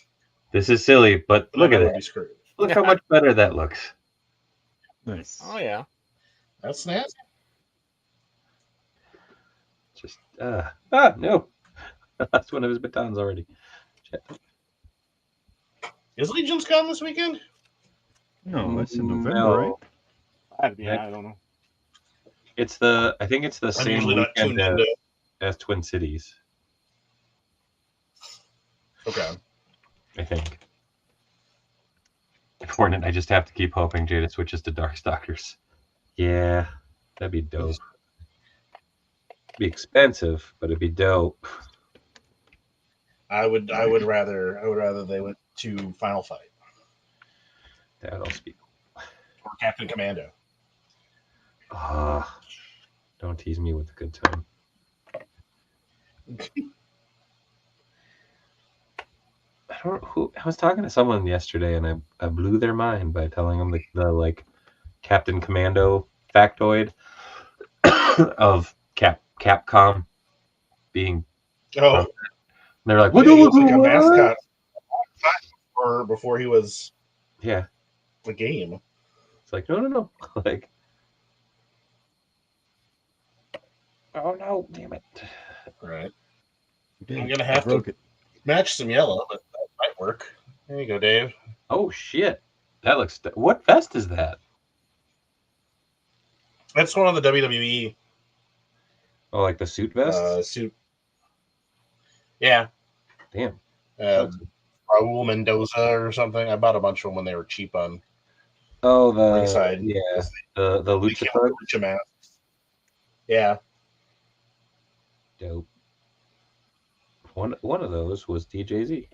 This is silly, but look at I would it. be screwed. Look how much better that looks. Nice. Oh yeah. That's nasty. Just no. That's one of his batons already. Shit. Is Legion's Con this weekend? No, that's in November, No. right? I don't know. I think it's the I'm same usually not weekend tuned into. as Twin Cities. Okay. I think. Fortnite, I just have to keep hoping Jada switches to Darkstalkers. Yeah, that'd be dope. Be expensive, but it'd be dope. I would rather they went to Final Fight That'll speak. or Captain Commando. Don't tease me with a good time. I was talking to someone yesterday and I blew their mind by telling them the like Captain Commando factoid of Capcom being. Oh, They're like, he was like a mascot before he was Yeah, the game. it's like no, like. Oh no! Damn it! Right. Yeah, I'm gonna I have to broke it. match some yellow, but that might work. There you go, Dave. Oh shit! That looks. What vest is that? That's one of the WWE Oh, like the suit vest? suit. Yeah. Damn. Raul Mendoza or something. I bought a bunch of them when they were cheap on Oh, the Ringside. yeah, the They lucha came with thug. lucha masks. Yeah. Dope. One of those was DJZ.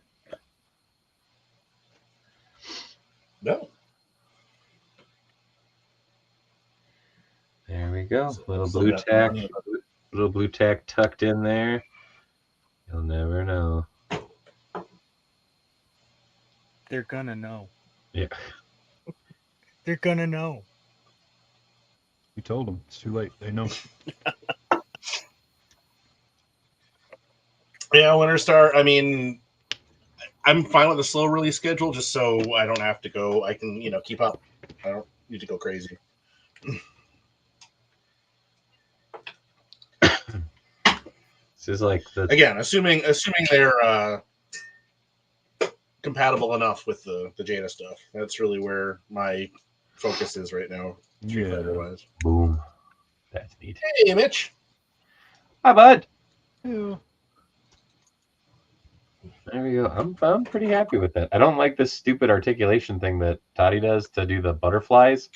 No. There we go. Little Still blue got tack. money. Little blue tack tucked in there. You'll never know. They're gonna know. Yeah. They're gonna know. We told them. It's too late. They know. Yeah, Winter Star. I mean, I'm fine with the slow release schedule, just so I don't have to go. I can, keep up. I don't need to go crazy. This is like the Again, assuming they're compatible enough with the Jada stuff. That's really where my focus is right now. Street Yeah. Fighter wise. boom. That's neat. Hey, Mitch. Hi, bud. Yeah. There we go. I'm pretty happy with that. I don't like this stupid articulation thing that Toddy does to do the butterflies,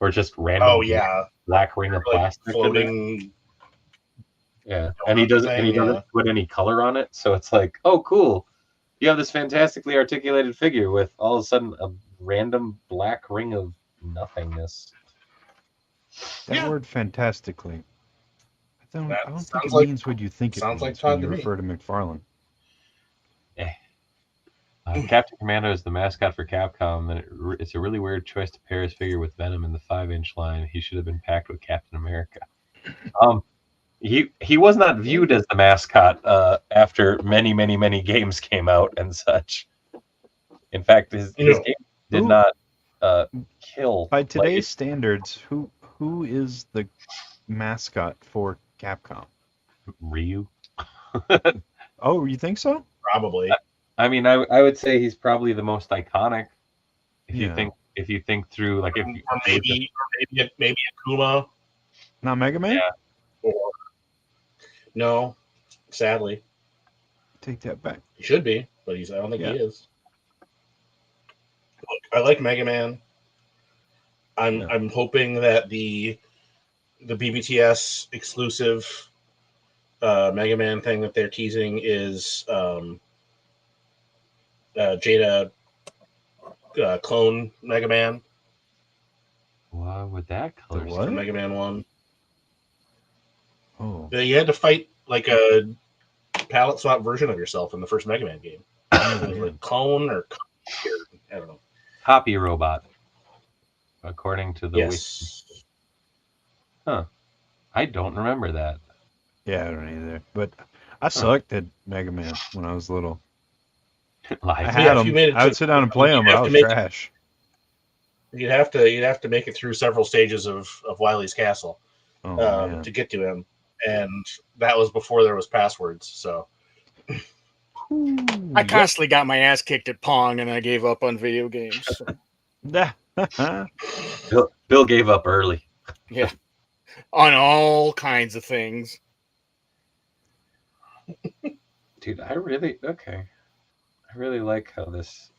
or just random. Oh yeah, black ring of like plastic. in there. floating. Yeah, and he doesn't put any color on it, so it's like, oh, cool. You have this fantastically articulated figure with all of a sudden a random black ring of nothingness. That word fantastically. I don't think it sounds like- means what you think it sounds like means when Todd you to me. refer to McFarlane. Captain Commando is the mascot for Capcom, and it's a really weird choice to pair his figure with Venom in the 5-inch line. He should have been packed with Captain America. He was not viewed as the mascot after many games came out and such. In fact, his game did not kill. By Like, today's standards, who is the mascot for Capcom? Ryu. Oh, you think so? Probably. I mean, I would say he's probably the most iconic. If you Yeah. think through, like, if Or you, maybe Akuma. Not Mega Man? Yeah. Or no, sadly, Take that back. he should be, but I don't think Yeah. he is. Look, I like Mega Man. I'm hoping that the BBTS exclusive Mega Man thing that they're teasing is Jada clone Mega Man what would that color? The what? from Mega Man 1. Oh. You had to fight like a palette swap version of yourself in the first Mega Man game. It was like clone or I don't know. Copy robot, according to the Yes. Huh. I don't remember that. Yeah, I don't either. But I sucked at Mega Man when I was little. I Live. had if you them. made it I would to- sit down and play them, but you'd I have was to make it- trash. You'd have to make it through several stages of Wily's Castle Oh, man. to get to him, and that was before there was passwords. So I constantly got my ass kicked at Pong, and I gave up on video games. So. Bill gave up early. Yeah, on all kinds of things. Dude, I really like how this.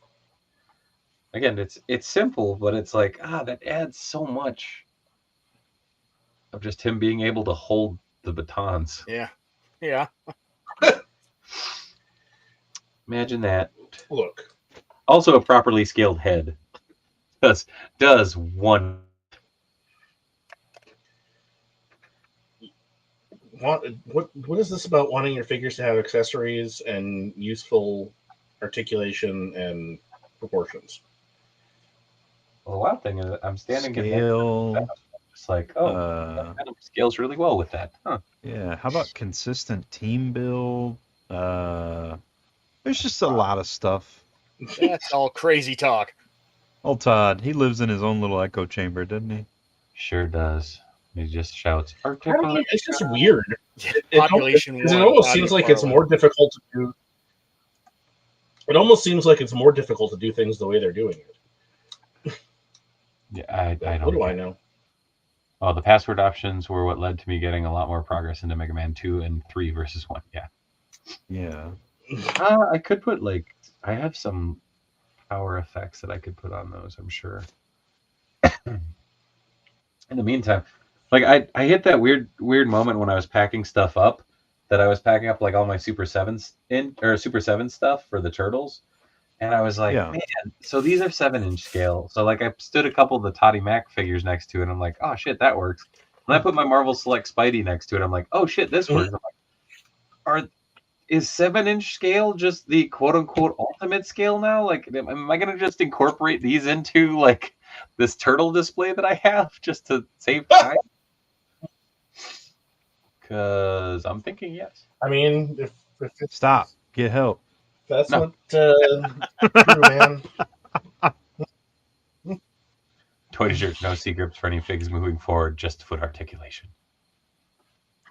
Again, it's simple, but it's like that adds so much of just him being able to hold the batons. Yeah. Imagine that. look, Also, a properly scaled head does one. what is this about wanting your figures to have accessories and useful articulation and proportions? Well, the wild thing is, I'm standing in Scale. It's like, that kind of scales really well with that, huh? Yeah. How about consistent team build? There's just a lot of stuff. That's all crazy talk. Old Todd, he lives in his own little echo chamber, doesn't he? Sure does. He just shouts, I mean, it's just weird. Population It one, almost Bobby seems like it's McFarlane. more difficult to do. It almost seems like it's more difficult to do things the way they're doing it. Yeah, I don't. What do I know? Oh, the password options were what led to me getting a lot more progress into Mega Man 2 and 3 versus 1. Yeah. Yeah. I could put I have some power effects that I could put on those, I'm sure. In the meantime, I hit that weird moment when I was packing stuff up, that I was packing up all my Super 7s Super 7 stuff for the turtles. And I was like, Yeah. man, so these are 7-inch scale. So I stood a couple of the Toddy Mac figures next to it, and I'm like, oh shit, that works. And I put my Marvel Select Spidey next to it. I'm like, oh shit, this works. I'm like, is 7-inch scale just the quote unquote ultimate scale now? Am I gonna just incorporate these into this turtle display that I have just to save time? Because I'm thinking yes. I mean, if it's, Stop. Get help. that's No. what true, man. Toy shirt, no secrets for any figs moving forward, just foot articulation.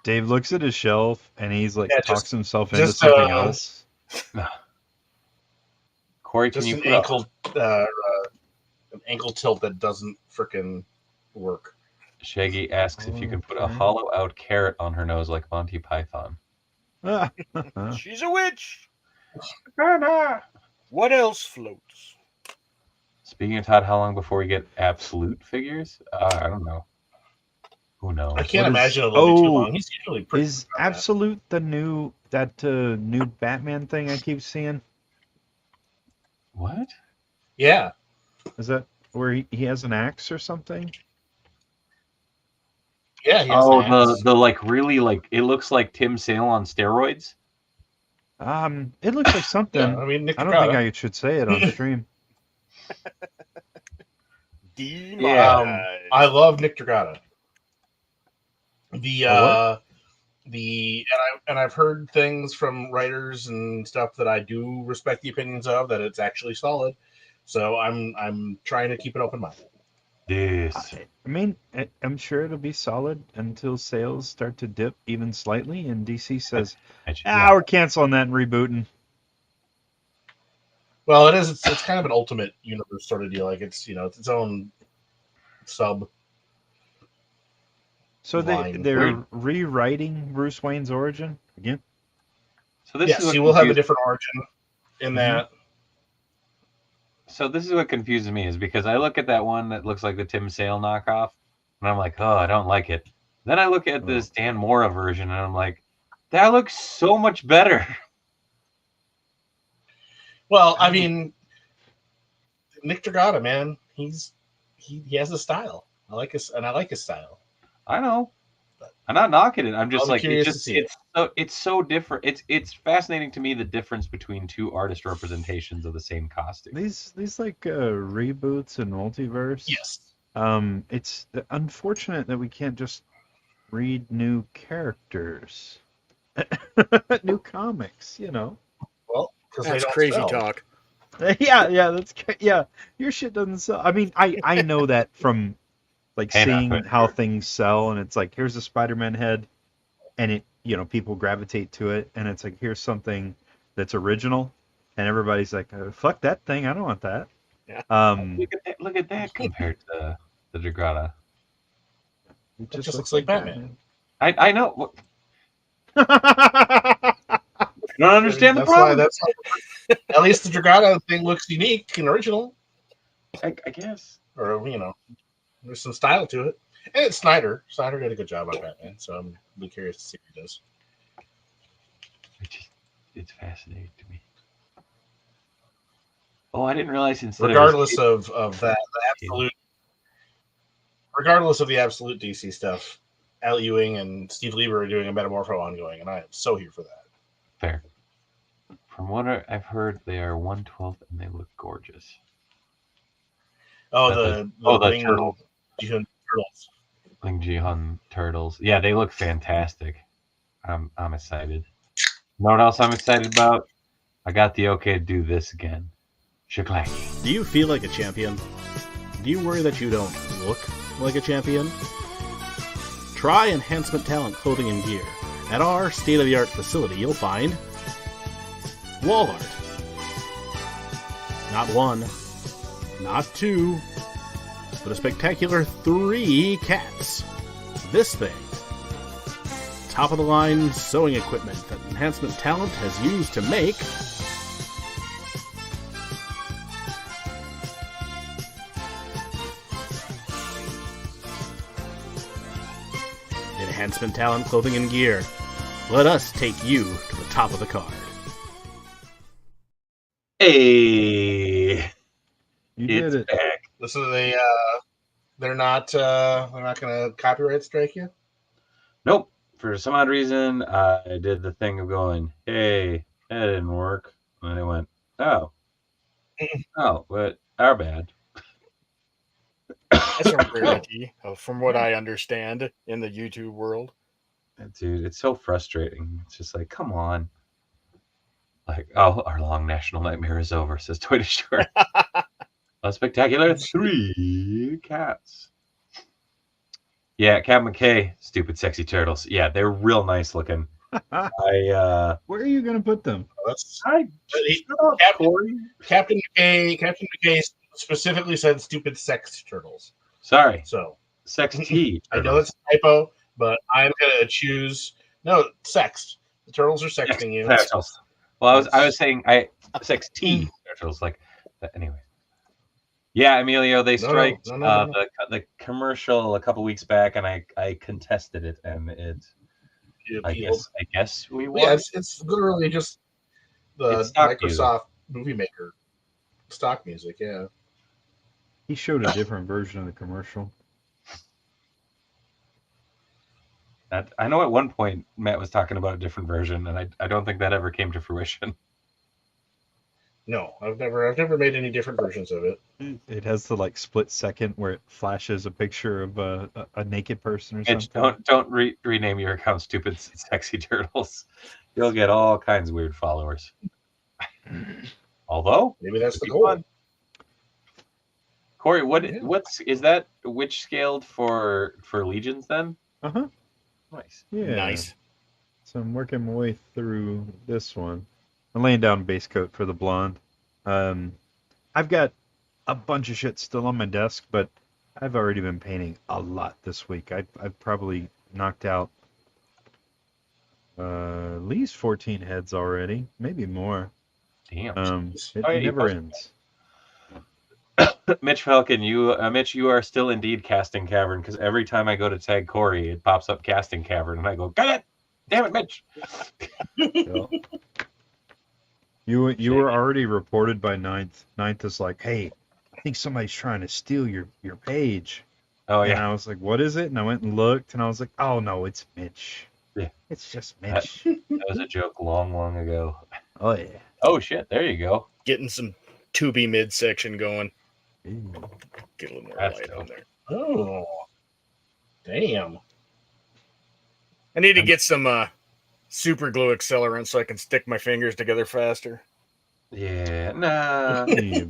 Dave looks at his shelf and he's Yeah, talks himself into just, something else. Corey, can Just you an put ankle tilt that doesn't frickin' work. Shaggy asks if you can put a Okay. hollow out carrot on her nose like Monty Python. She's a witch. What else floats? Speaking of Todd, how long before we get absolute figures? I don't know. Who knows? I can't What is- imagine it'll be too Oh, long. He's usually pretty Is good on that. Absolute the new Batman thing I keep seeing? What? Yeah. Is that where he has an axe or something? Yeah, he has an axe. the really it looks like Tim Sale on steroids. It looks like something. Yeah, I mean, Nick I don't think Dragata. I should say it on stream. Demonetized. I love Nick Dragata. And I've heard things from writers and stuff that I do respect the opinions of, that it's actually solid. So I'm trying to keep an open mind. This. I mean, I'm sure it'll be solid until sales start to dip even slightly, and DC says, Yeah. we're canceling that and rebooting. Well, it is. It's kind of an ultimate universe sort of deal. Like it's it's its own sub. So line. they're rewriting Bruce Wayne's origin again. So this is Yes, what he will have a confused- different origin in that. So this is what confuses me is because I look at that one that looks like the Tim Sale knockoff, and I'm like, oh, I don't like it. Then I look at this Dan Mora version, and I'm like, that looks so much better. Well, I mean, Nick Dragata, man, he has a style. I like his style. I know. I'm not knocking it. I'm just I'll be like curious to see it's so different. It's fascinating to me the difference between two artist representations of the same costume. These like reboots and multiverse. Yes. It's unfortunate that we can't just read new characters, new comics. Well, because they That's don't crazy sell. talk. Yeah. Your shit doesn't sell. I mean, I know that from like Hey, not seeing quite how sure. things sell, and it's like here's a Spider-Man head, and it people gravitate to it, and it's like here's something that's original, and everybody's like, fuck that thing, I don't want that. Yeah. Look at that compared to the Dragrata. It just looks like Batman. I know. I don't understand the That's problem. why at least the Dragata thing looks unique and original, I guess. or there's some style to it. And it's Snyder. Snyder did a good job on Batman, so I'm really curious to see what he does. It's fascinating to me. Oh, I didn't realize instead Regardless of that, regardless of the absolute DC stuff, Al Ewing and Steve Lieber are doing a Metamorpho ongoing, and I am so here for that. Fair. From what I've heard, they are 1/12 and they look gorgeous. Oh, the Ling turtle. Ji-hun turtles. Ling Ji-hun turtles. Yeah, they look fantastic. I'm excited. You know what else I'm excited about? I got the okay to do this again. Shaklaki. Do you feel like a champion? Do you worry that you don't look like a champion? Try Enhancement Talent Clothing and Gear. At our state-of-the-art facility, you'll find wall art. Not one, not two, but a spectacular 3 cats. This thing. Top-of-the-line sewing equipment that Enhancement Talent has used to make Enhancement Talent Clothing and Gear. Let us take you to the top of the card. Hey, You it's did it. back. This is they're not going to copyright strike you. Nope. For some odd reason, I did the thing of going, hey, that didn't work. And they went, oh, but our bad. That's a rarity, from what I understand, in the YouTube world. Dude, it's so frustrating. It's just like, come on. Like, oh, our long national nightmare is over, says Twich Short. A spectacular 3 cats. Yeah, Cat McKay, stupid sexy turtles. Yeah, they're real nice looking. Where are you gonna put them? Captain McKay specifically said stupid sex turtles. Sorry, So sex T. I know it's a typo, but I'm gonna choose sex. The turtles are sexting you. Turtles. Well, I was saying sex T turtles. Like, anyway. Yeah, Emilio, they striked the commercial a couple weeks back, and I contested it, and I guess we won. Yeah, it's literally just the It's stock Microsoft Movie Maker stock music. Yeah. He showed a different version of the commercial. I know at one point Matt was talking about a different version, and I don't think that ever came to fruition. No, I've never made any different versions of it. It has the like split second where it flashes a picture of a naked person or something. And don't rename your account Stupid Sexy Turtles. You'll get all kinds of weird followers. Although Maybe that's the it'd be goal. fun. Corey, Yeah. what's is that witch scaled for legions then? Uh-huh. Nice. Yeah. Nice. So I'm working my way through this one. I'm laying down base coat for the blonde. I've got a bunch of shit still on my desk, but I've already been painting a lot this week. I've probably knocked out at least 14 heads already, maybe more. Damn. It Oh, yeah, you never posted ends. Mitch Falcon, Mitch, you are still indeed casting cavern because every time I go to tag Corey, it pops up casting cavern, and I go, got it! Damn it, Mitch! Yeah. You were already reported by Ninth. Ninth is like, hey, I think somebody's trying to steal your page. Oh And yeah, I was like, what is it? And I went and looked, and I was like, oh no, it's Mitch. Yeah. It's just Mitch. that was a joke long ago. Oh yeah. Oh shit, there you go. Getting some tubey midsection going. Ooh. Get a little more That's light dope. on there. Oh, damn. I need to get some super glue accelerant so I can stick my fingers together faster. Yeah, nah. Hey,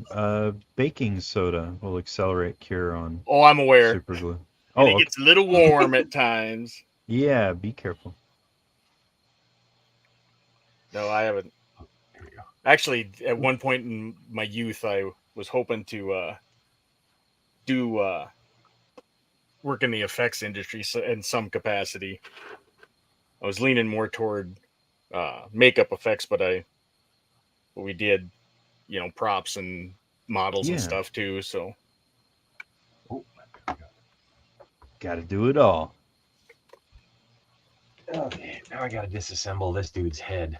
baking soda will accelerate cure on Oh, I'm aware. super glue. And Oh, it gets a little warm at times. yeah. Be careful. No, I haven't. Here we go. Actually, at one point in my youth, I was hoping to do work in the effects industry in some capacity. I was leaning more toward makeup effects, but we did, props and models and Yeah. stuff too. So Oh, Got to do it all. okay, now I gotta disassemble this dude's head.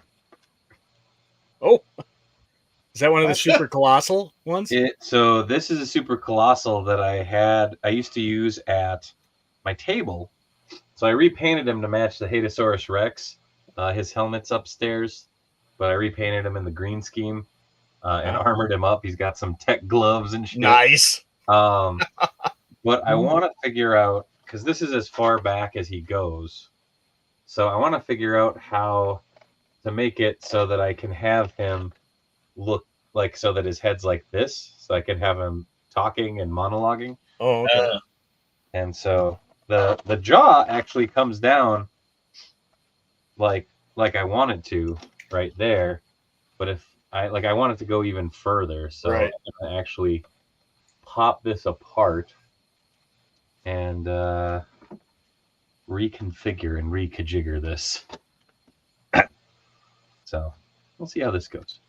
is that one of the super colossal ones? So this is a super colossal that I used to use at my table. So I repainted him to match the Hatosaurus Rex. His helmet's upstairs, but I repainted him in the green scheme and armored him up. He's got some tech gloves and shit. Nice. But I want to figure out, because this is as far back as he goes, so I want to figure out how to make it so that I can have him look like, so that his head's like this, so I can have him talking and monologuing. Oh, okay. And so the jaw actually comes down like I wanted to right there, but if I want it to go even further, so Right. I'm gonna actually pop this apart and reconfigure and rekajigger this. So we'll see how this goes.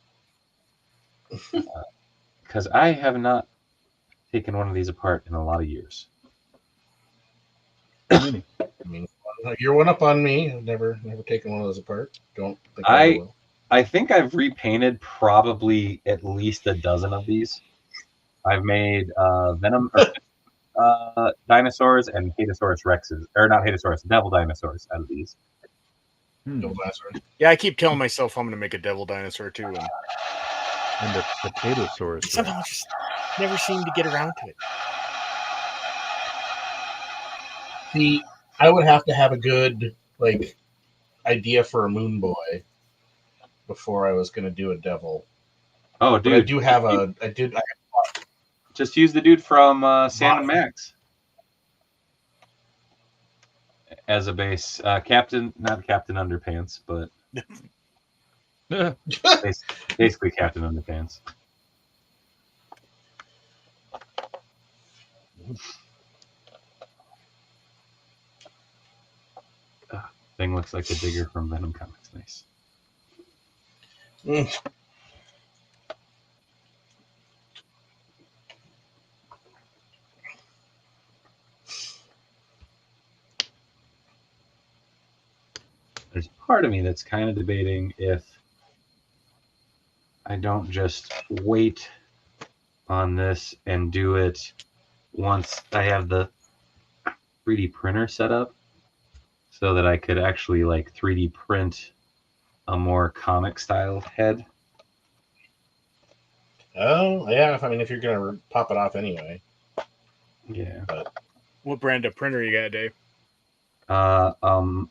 Because I have not taken one of these apart in a lot of years. I mean, you're one up on me. I've never taken one of those apart. Don't think I will. I think I've repainted probably at least a dozen of these. I've made Venom dinosaurs and Hatosaurus Rexes, or not Hatosaurus, Devil dinosaurs out of these. Don't last right. Yeah, I keep telling myself I'm going to make a devil dinosaur too, and And the potato source. somehow I just never seem to get around to it. See, I would have to have a good idea for a moon boy before I was going to do a devil. Oh, But I dude, do have just use the dude from Sam and Max as a base. Not Captain Underpants, but basically Captain Underpants. Thing looks like the digger from Venom Comics. Nice. There's part of me that's kind of debating if I don't just wait on this and do it once I have the 3D printer set up, so that I could actually 3D print a more comic style head. Oh, yeah. If you're going to pop it off anyway. Yeah. What brand of printer you got, Dave?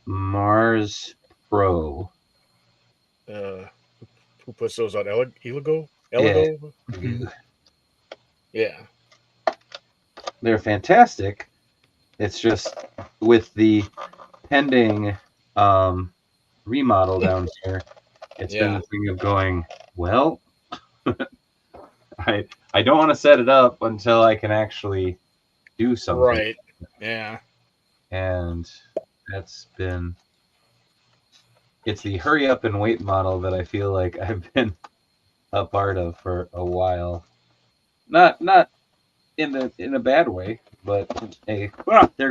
Mars Pro. Who puts those on? Eligo? Yeah. Yeah. they're fantastic. It's just with the pending remodel down here, it's been the thing of going, well, I don't want to set it up until I can actually do something. Right. Yeah. And it's the hurry up and wait model that I feel like I've been a part of for a while. Not in a bad way, but there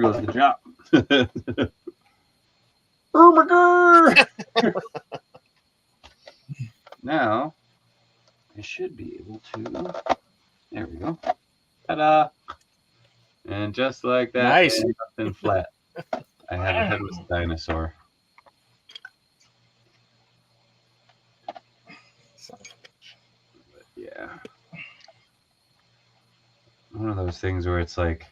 goes the job. Oh my god! Now I should be able to. There we go. Ta-da! And just like that, Nice. and flat. I have a headless dinosaur. But yeah. One of those things where it's like,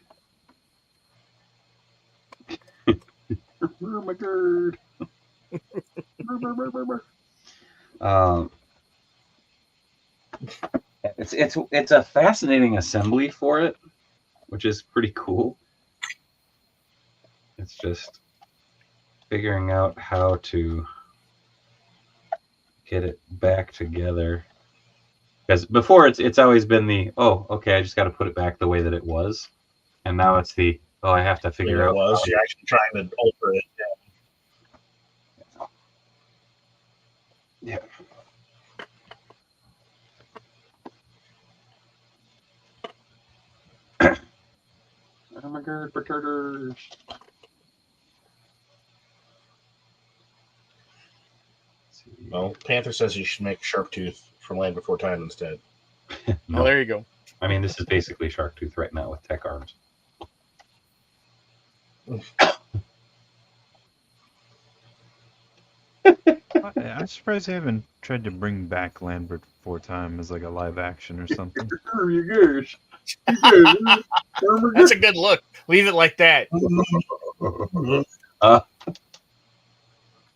oh my god. It's a fascinating assembly for it, which is pretty cool. It's just figuring out how to get it back together. Because before it's always been the, oh, okay, I just got to put it back the way that it was. And now it's the, oh, I have to figure out. You're actually trying to alter it. Yeah. Oh my god, retarders. Well, Panther says you should make Sharptooth from Land Before Time instead. No. Oh, there you go. I mean, this is basically Sharktooth right now with tech arms. I'm surprised they haven't tried to bring back Land Before Time as like a live action or something. That's a good look. Leave it like that. I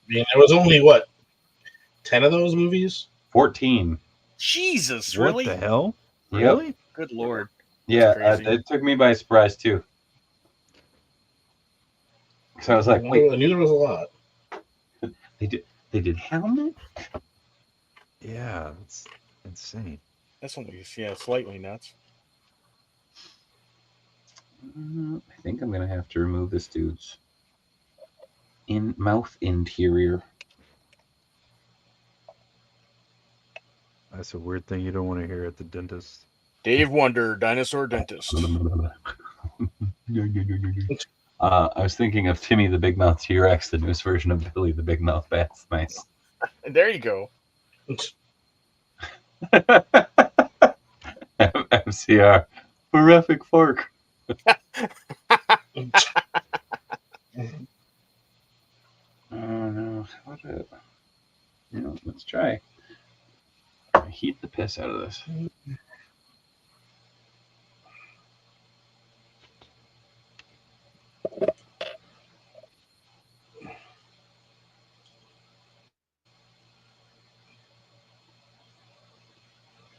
mean, there was only, 10 of those movies? 14. Jesus, What really? the hell? Yep. Really? Good lord. Yeah, crazy. it took me by surprise too. So I was like, wait, I knew there was a lot. they did Helmet? Yeah, that's insane. That's only slightly nuts. I think I'm gonna have to remove this dude's mouth interior. That's a weird thing you don't want to hear at the dentist. Davewonder, dinosaur dentist. I was thinking of Timmy the Big Mouth T-Rex, the newest version of Billy the Big Mouth Bat's nice. There you go. MCR, horrific fork. Oh no! Let's try. Heat the piss out of this.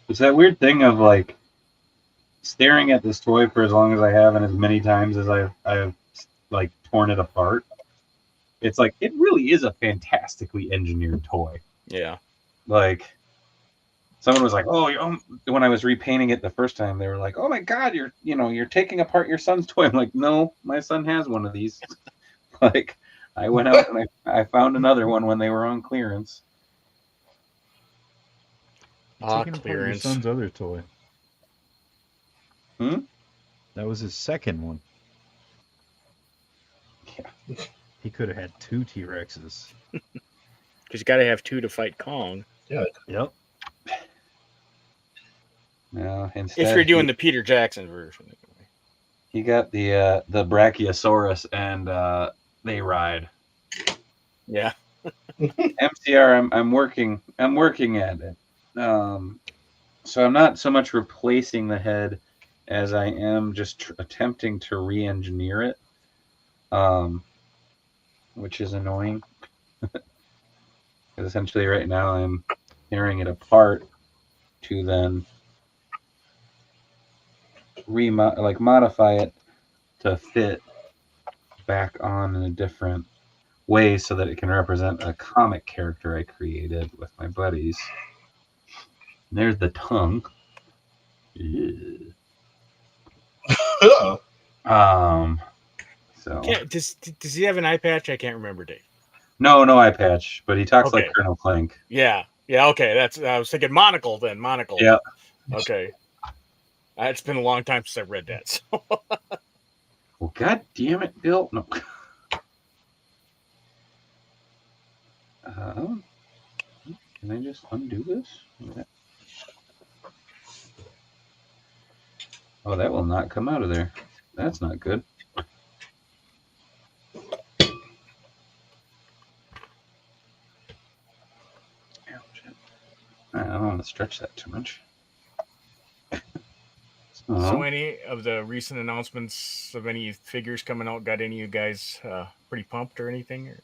It's that weird thing of like staring at this toy for as long as I have and as many times as I've like torn it apart. It's like it really is a fantastically engineered toy. Yeah. Like someone was like, "Oh, when I was repainting it the first time, they were like, "Oh my god, you're taking apart your son's toy." I'm like, "No, my son has one of these." Like I went out and I found another one when they were on clearance. Taking apart your Clearance. son's other toy. Hmm? That was his second one. Yeah. He could have had 2 T-Rexes. Because you got to have 2 to fight Kong. Yep. No, instead, If you're doing the Peter Jackson version. Anyway. he got the Brachiosaurus and they ride. Yeah. MCR, I'm working at it. So I'm not so much replacing the head as I am just attempting to re-engineer it, which is annoying. Because essentially right now I'm tearing it apart to then modify it to fit back on in a different way so that it can represent a comic character I created with my buddies. And there's the tongue. Yeah. So Does he have an eye patch? I can't remember, Dave. no eye patch, but he talks like Okay. Colonel Clank. Yeah. Okay. I was thinking monocle then. Monocle. Yeah. Okay. It's been a long time since I've read that. So. Well, god damn it, Bill. No. Can I just undo this? Oh, that will not come out of there. That's not good. I don't want to stretch that too much. So any of the recent announcements of any figures coming out got any of you guys pretty pumped or anything? Or?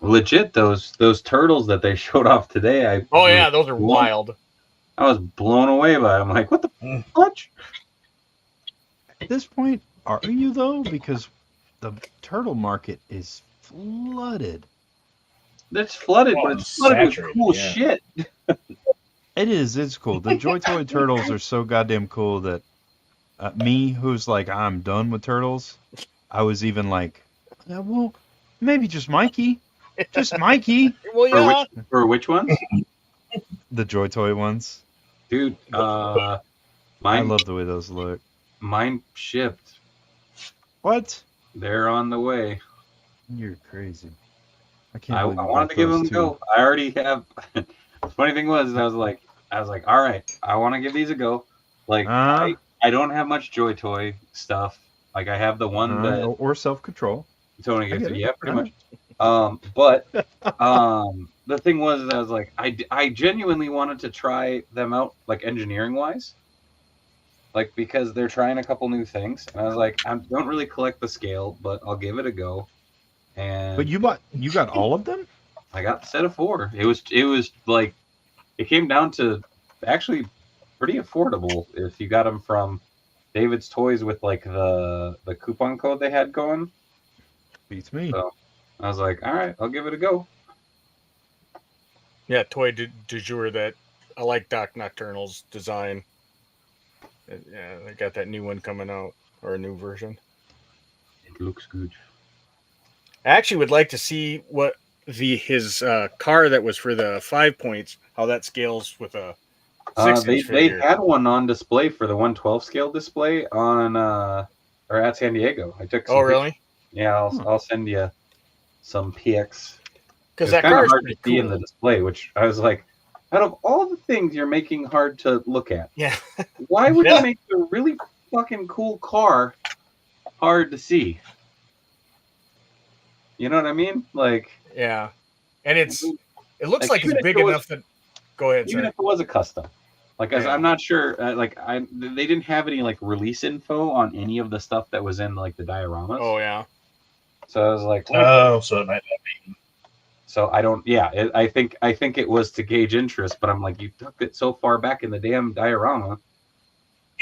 Legit, those turtles that they showed off today. Those are wild. I was blown away by them. I'm like, what the fudge? At this point, are you though? Because the turtle market is flooded. It's flooded, but it's flooded with cool shit. It is. It's cool. The Joy Toy turtles are so goddamn cool that me, who's like, I'm done with turtles, I was even like, yeah, well, maybe just Mikey. Just Mikey. Well, yeah. For which ones? The Joy Toy ones. Dude, I love the way those look. Mine shipped. What? They're on the way. You're crazy. I wanted to give them a go. I already have. The funny thing was, I was like, all right, I want to give these a go. Like, I don't have much Joy Toy stuff. Like, I have the one that or Self Control. Tony gets it. Yeah, pretty much. But the thing was, I was like, I genuinely wanted to try them out, like engineering wise, like because they're trying a couple new things, and I was like, I don't really collect the scale, but I'll give it a go. And but you got all of them? I got a set of 4. It was like, it came down to actually pretty affordable if you got them from David's Toys with like the coupon code they had going. Beats me. So I was like, all right, I'll give it a go. Yeah, toy du jour that I like Doc Nocturnal's design. Yeah, they got that new one coming out, or a new version. It looks good. I actually would like to see what his car that was for the 5 points, how that scales with a 6-inch they had one on display for the 112 scale display on or at San Diego. I took some pictures. Really? Yeah, I'll send you some PX. Because that car is hard pretty to see in the display, which I was like, out of all the things you're making hard to look at, yeah, why would you make a really fucking cool car hard to see? You know what I mean? Like, yeah, and it looks like it's big enough that. Go ahead. Even if it was a custom, like I'm not sure. They didn't have any like release info on any of the stuff that was in like the dioramas. Oh yeah. So I was like, so it might not be. So I don't. Yeah, I think it was to gauge interest, but I'm like, you took it so far back in the damn diorama.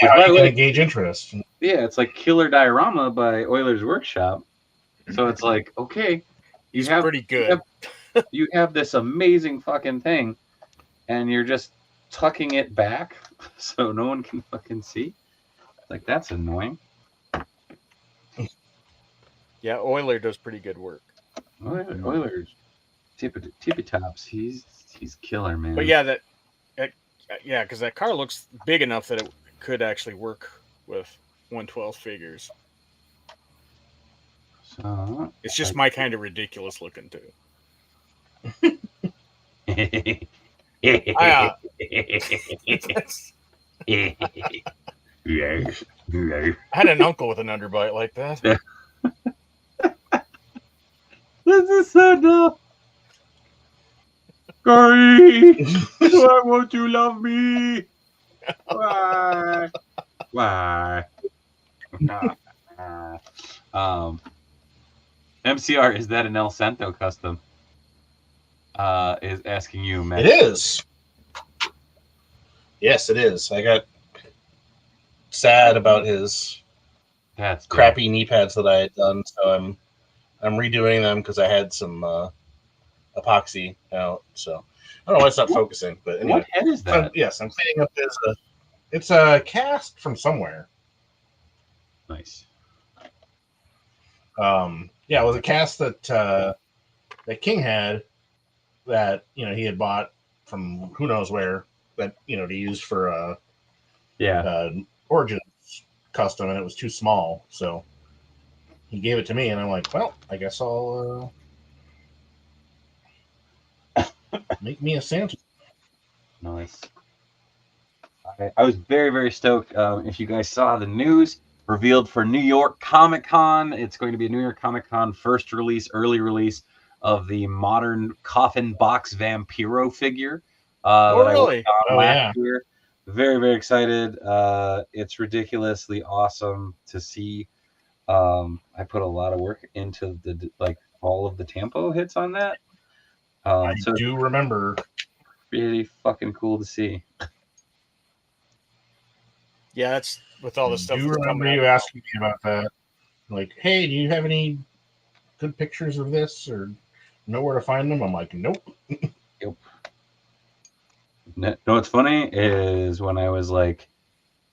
Yeah, how are you going to gauge interest? Yeah, it's like Killer Diorama by Euler's Workshop. So it's like, okay, he's pretty good. You have this amazing fucking thing, and you're just tucking it back so no one can fucking see. Like, that's annoying. Yeah, Euler does pretty good work. Euler's tippy tops. He's killer, man. But yeah, because that car looks big enough that it could actually work with 112 figures. So it's just my kind of ridiculous looking too. I had an uncle with an underbite like that. This is so dumb. Gary, why won't you love me? Why? Why? MCR, is that an El Santo custom? Is asking you, Matt. It is. Yes, it is. I got sad about his That's crappy knee pads that I had done, so I'm redoing them because I had some epoxy out. So I don't know why it's not focusing, but anyway. What head is that? Yes, I'm cleaning up his. It's a cast from somewhere. Nice. Yeah, it was a cast that that King had that he had bought from who knows where that to use for Origins custom, and it was too small, so he gave it to me, and I'm like, well, I guess I'll make me a Santa. Nice. I was very, very stoked. If you guys saw the news revealed for New York Comic Con, it's going to be a New York Comic Con first release, early release of the modern coffin box Vampiro figure that really? I worked on last year. Very, very excited. It's ridiculously awesome to see. I put a lot of work into all of the tempo hits on that. I do remember. Really fucking cool to see. Yeah, that's with all the stuff. I do remember you asking me about that. Like, hey, do you have any good pictures of this or know where to find them? I'm like, nope. Yep. No, what's funny is when I was like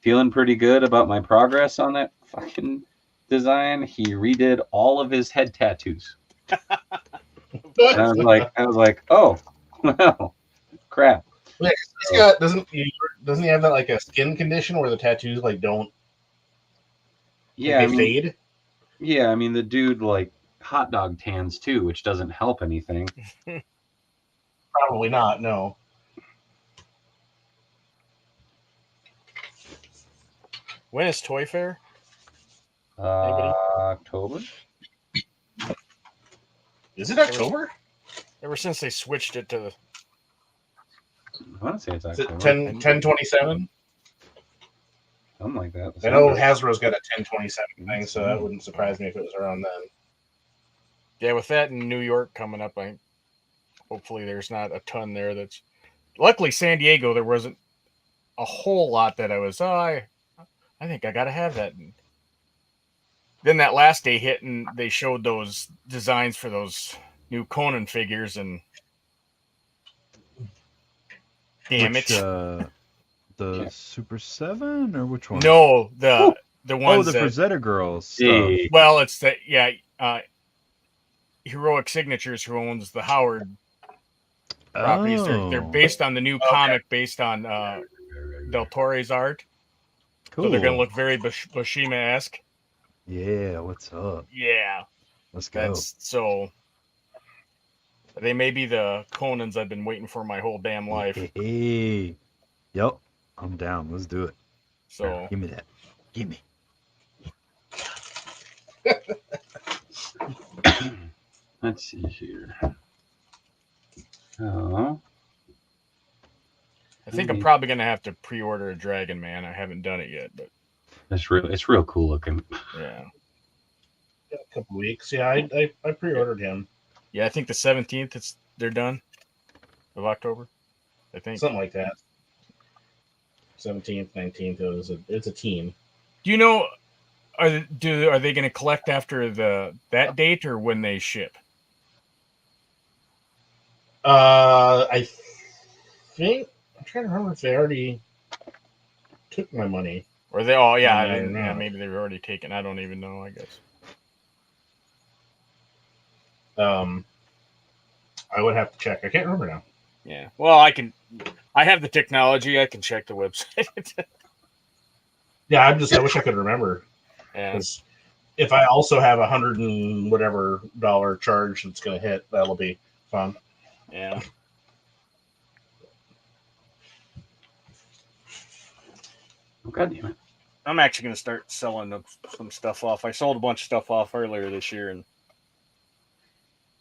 feeling pretty good about my progress on that fucking design, he redid all of his head tattoos. And I was like, oh, well, crap. Yeah, he's got doesn't he have that like a skin condition where the tattoos like don't fade? Yeah, I mean the dude like hot dog tans too, which doesn't help anything. Probably not, no. When is Toy Fair? October. Is it October? Ever since they switched it to the I want to say it's October. 10/27? Something like that. I know Hasbro's got a 10/27 thing, so that wouldn't surprise me if it was around then. Yeah, with that in New York coming up, hopefully there's not a ton there. That's luckily San Diego. There wasn't a whole lot that I was. I think I got to have that. And then that last day hit, and they showed those designs for those new Conan figures, and damn it. The Super 7 or which one? No, the ones the Frazetta Girls stuff. Yeah. Well, it's the Heroic Signatures who owns the Howard properties. They're based on the new comic based on Del Torre's art. Cool. So they're gonna look very Buscema-esque. Yeah, what's up? Yeah. Let's go. So they may be the Conans I've been waiting for my whole damn life. Hey. Yep. I'm down. Let's do it. So give me that. Give me. Let's see here. Oh. I think I'm probably gonna have to pre-order a Dragon Man. I haven't done it yet, but it's real cool looking. Yeah. A couple weeks. Yeah, I pre-ordered him. Yeah, I think the 17th they're done of October. I think something like that. 17th, 19th. It's a team. Do you know? Are they going to collect after that date or when they ship? I think I'm trying to remember if they already took my money. Or they? Oh yeah, maybe they were already taken. I don't even know. I guess. I would have to check. I can't remember now. Yeah. Well, I have the technology. I can check the website. Yeah, I wish I could remember. Because if I also have $100 and whatever charge that's going to hit, that'll be fun. Yeah. Oh, God damn it. I'm actually going to start selling some stuff off. I sold a bunch of stuff off earlier this year and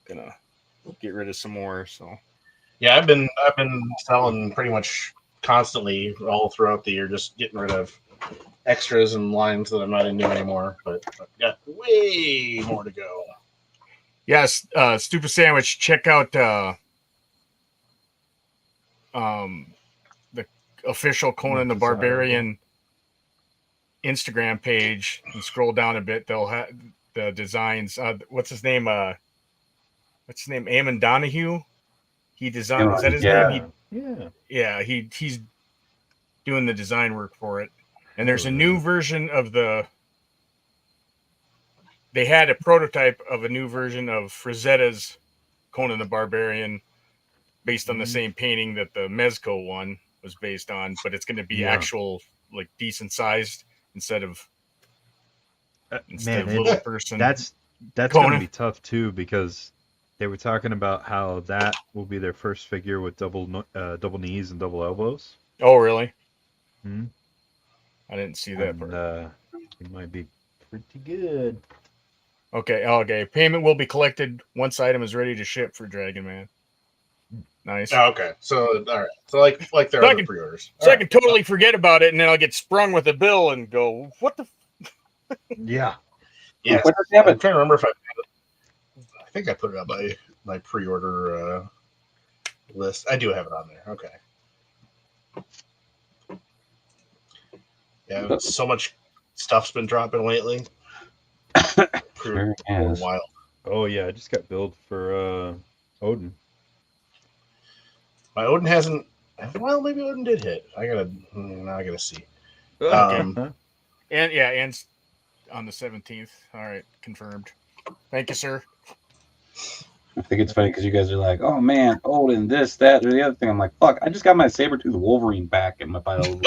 gonna get rid of some more. So yeah, I've been selling pretty much constantly all throughout the year, just getting rid of extras and lines that I'm not into anymore. But I've got way more to go. Yes, Stupid Sandwich. Check out the official Conan the Barbarian Instagram page and scroll down a bit, they'll have the designs. What's his name? Eamon Donahue. He designed. Is that his name? He's doing the design work for it. And there's a new version of they had a prototype of a new version of Frazetta's Conan the Barbarian based on the same painting that the Mezco one was based on, but it's going to be actual, like, decent sized instead of little person. That's going to be tough too, because they were talking about how that will be their first figure with double knees and double elbows. Oh, really? Hmm. I didn't see that part. It might be pretty good. Okay. Payment will be collected once item is ready to ship for Dragon Man. Nice. Oh, okay. So, all right. So, like there are pre-orders. So I can totally forget about it, and then I'll get sprung with a bill and go, what the? Yeah. Yeah. What does I'm trying to remember if I think I put it on my pre-order list. I do have it on there. Okay. Yeah, so much stuff's been dropping lately. Sure has. Wild. Oh yeah, I just got billed for Odin. My Odin hasn't. Well, maybe Odin did hit. I gotta see. And on the 17th. All right, confirmed. Thank you, sir. I think it's funny because you guys are like, "Oh man, Odin, this, that, or the other thing." I'm like, "Fuck!" I just got my Sabertooth Wolverine back in my pile.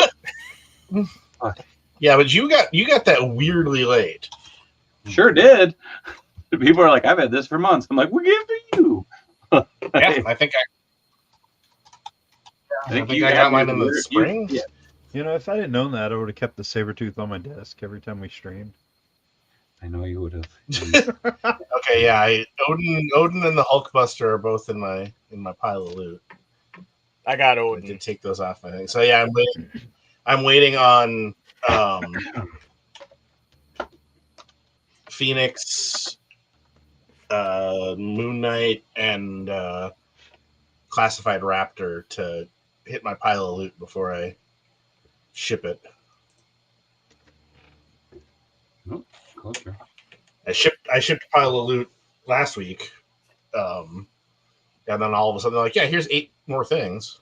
Yeah, but you got that weirdly late. Sure did. People are like, "I've had this for months." I'm like, "We give it to you." Yeah, I think I got mine in the spring. Yeah. You know, if I didn't known that, I would have kept the Sabertooth on my desk every time we streamed. I know you would have. Okay, yeah, Odin and the Hulkbuster are both in my pile of loot. I got I Odin. did take those off, I think. So yeah, I'm waiting on Phoenix, Moon Knight, and Classified Raptor to hit my pile of loot before I ship it. Oh, closer. I shipped a pile of loot last week, and then all of a sudden they're like, "Yeah, here's 8 more things."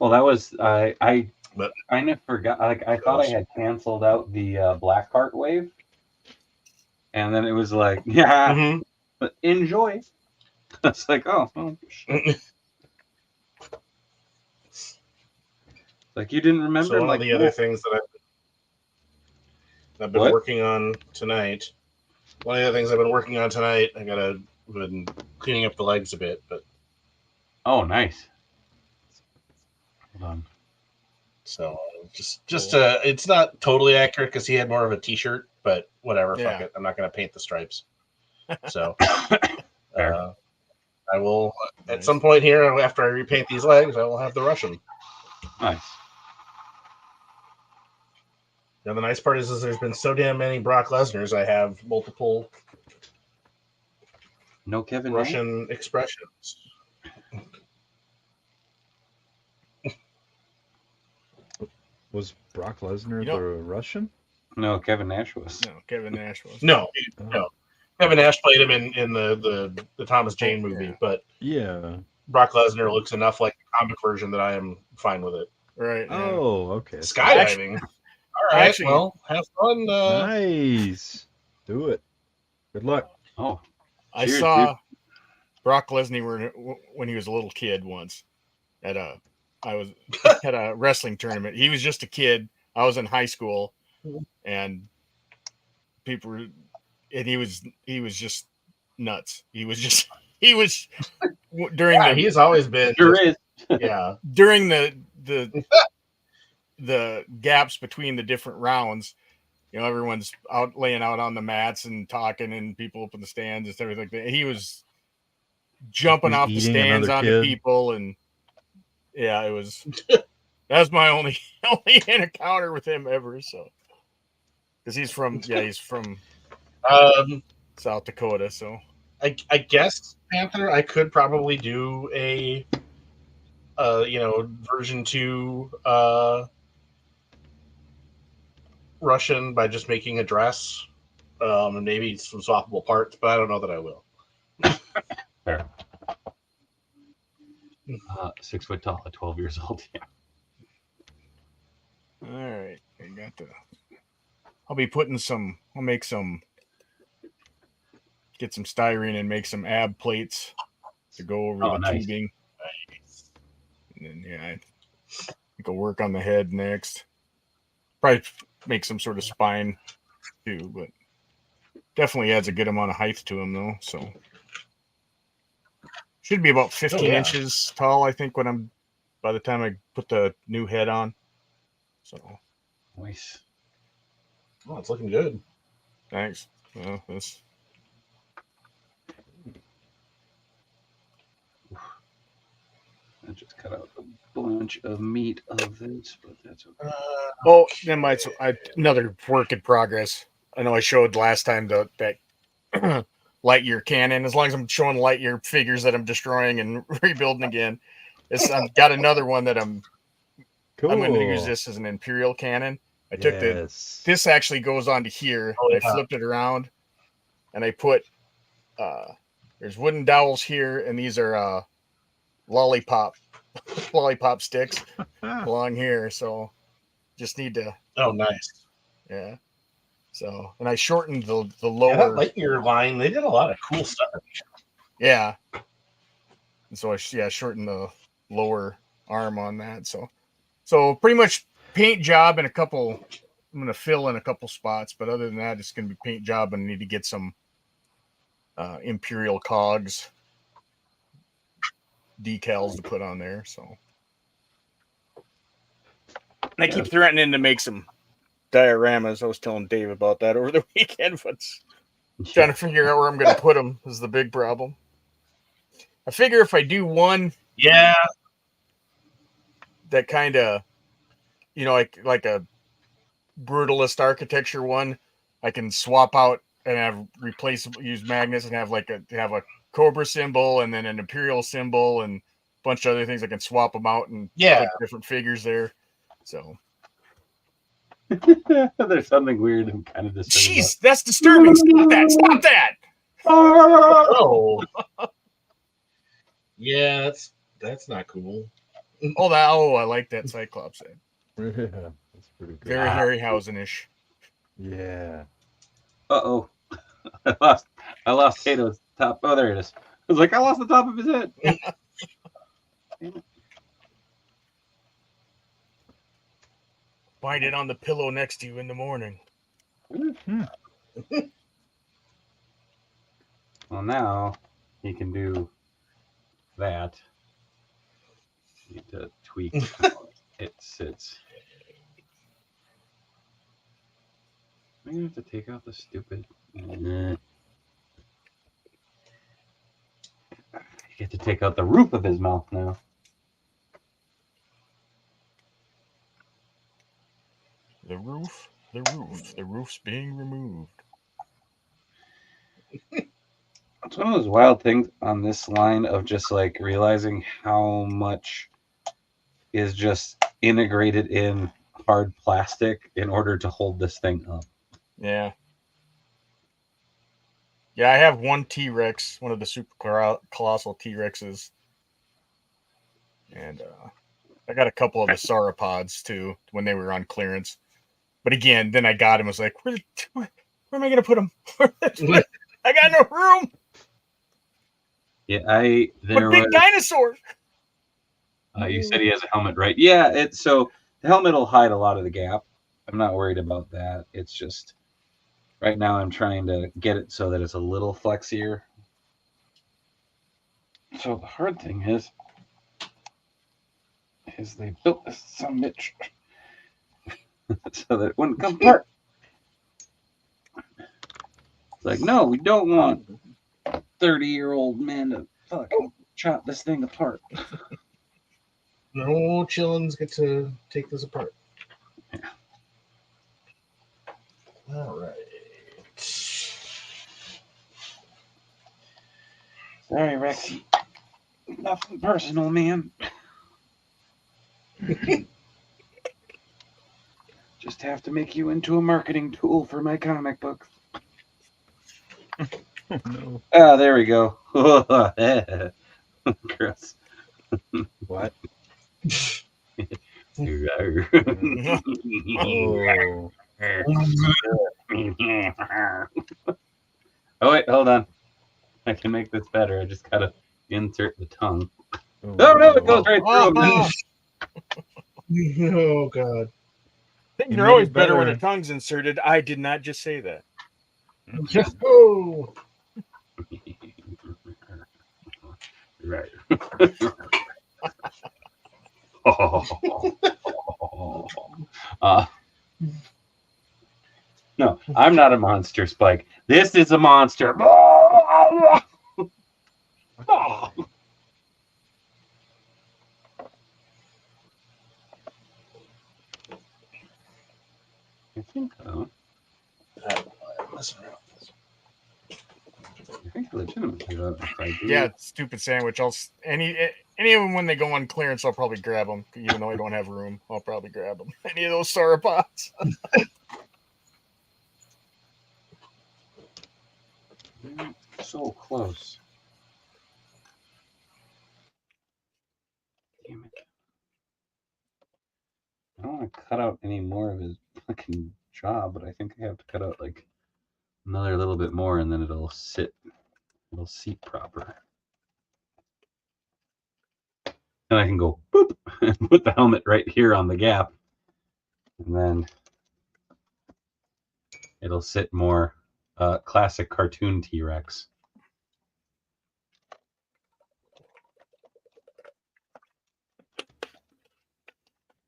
Well, that was I But kind of forgot. Like I thought I had canceled out the Black Heart wave, and then it was like, yeah, but enjoy. It's like, oh, shit. Like you didn't remember. So one like of the other things that I've been working on tonight. One of the other things I've been working on tonight. Been cleaning up the legs a bit, but oh, nice. Hold on. So just it's not totally accurate because he had more of a t-shirt, but whatever. Yeah. Fuck it. I'm not going to paint the stripes. So I will at some point here after I repaint these legs, I will have the Russian. Nice. Now the nice part is there's been so damn many Brock Lesnar's. I have multiple No Kevin Russian expressions. Was Brock Lesnar the Russian? No, Kevin Nash was. No, Kevin Nash was. No. Kevin Nash played him in the Thomas Jane movie, but yeah, Brock Lesnar looks enough like the comic version that I am fine with it. Right. Yeah. Oh, okay. Skydiving. All right. Well, have fun. Nice. Do it. Good luck. Oh, I saw Brock Lesnar when he was a little kid once at a wrestling tournament. He was just a kid. I was in high school, and people were, and he was just nuts. He was during he's always been during the gaps between the different rounds. You know, everyone's out laying out on the mats and talking, and people up in the stands and everything like that. He was jumping off the stands onto people, and yeah, it was. That was my only encounter with him ever. So, because he's from South Dakota, so I guess Panther. I could probably do a version 2 Russian by just making a dress, and maybe some swappable parts, but I don't know that I will. Fair. 6 foot tall at 12 years old. Yeah. All right, I got the. I'll be putting some. I'll make some. Get some styrene and make some ab plates to go over the Nice. tubing. And then I go work on the head next. Probably make some sort of spine too, but definitely adds a good amount of height to him though. So should be about 15 inches tall, I think, by the time I put the new head on. So Nice. Oh, it's looking good. Thanks. Well, that's. I just cut out a bunch of meat of this, but that's okay. Oh, then another work in progress. I know I showed last time that Lightyear cannon. As long as I'm showing Lightyear figures that I'm destroying and rebuilding again, I've got another one that I'm going to use this as an Imperial cannon. I took this actually goes onto here. I flipped it around, and I put there's wooden dowels here, and these are lollipop sticks along here. So just need to. Oh, nice. Yeah. So, and I shortened the lower. Yeah, that Lightyear line, they did a lot of cool stuff. Yeah. And so I shortened the lower arm on that. So pretty much paint job and I'm going to fill in a couple spots, but other than that, it's going to be paint job and I need to get some Imperial cogs decals to put on there. So and I keep threatening to make some dioramas. I was telling Dave about that over the weekend, but trying to figure out where I'm going to put them is the big problem. I figure if I do one, that kind of, like a brutalist architecture one, I can swap out and use magnets and have a Cobra symbol and then an Imperial symbol and a bunch of other things. I can swap them out and put different figures there. So there's something weird and kind of disturbing. Jeez, that's disturbing. Stop that. Oh. Yeah, that's not cool. I like that Cyclops head. Yeah, that's pretty good. Very Harryhausen-ish. Yeah. Uh-oh. I lost Kato's top. Oh, there it is. I was like, I lost the top of his head. Find it on the pillow next to you in the morning. Well, now he can do that. Need to tweak how it sits. I'm gonna have to take out the stupid. You get to take out the roof of his mouth now. The roof's being removed. It's one of those wild things on this line of just like realizing how much is just integrated in hard plastic in order to hold this thing up. Yeah. Yeah, I have one T-Rex, one of the super colossal T-Rexes. And I got a couple of the sauropods too when they were on clearance. But again, then I got him. I was like, where am I going to put him? I got no room. Yeah, big dinosaur. You said he has a helmet, right? Yeah, so the helmet will hide a lot of the gap. I'm not worried about that. It's just right now I'm trying to get it so that it's a little flexier. So the hard thing is they built this some bitch so that it wouldn't come apart. It's like, no, we don't want 30-year-old men to fucking chop this thing apart. No chillins get to take this apart. Yeah. All right. Sorry, Rexy. Nothing personal, man. Just have to make you into a marketing tool for my comic book. Oh, no. Ah, there we go. Gross. What? Oh. Oh wait, hold on. I can make this better. I just gotta insert the tongue. Oh, Oh no, it goes right through them. Oh God. You You're made always it better when a better. tongue's inserted. I did not just say that. Oh. Right. No, I'm not a monster, Spike. This is a monster. I think I think legitimately though, if I do. Yeah, stupid sandwich. Any of them when they go on clearance, I'll probably grab them. Even though I don't have room, I'll probably grab them. Any of those sauropods. So close. Damn it. I don't want to cut out any more of his fucking jaw, but I think I have to cut out like another little bit more and then it'll seat proper. And I can go boop and put the helmet right here on the gap. And then it'll sit more classic cartoon T-Rex.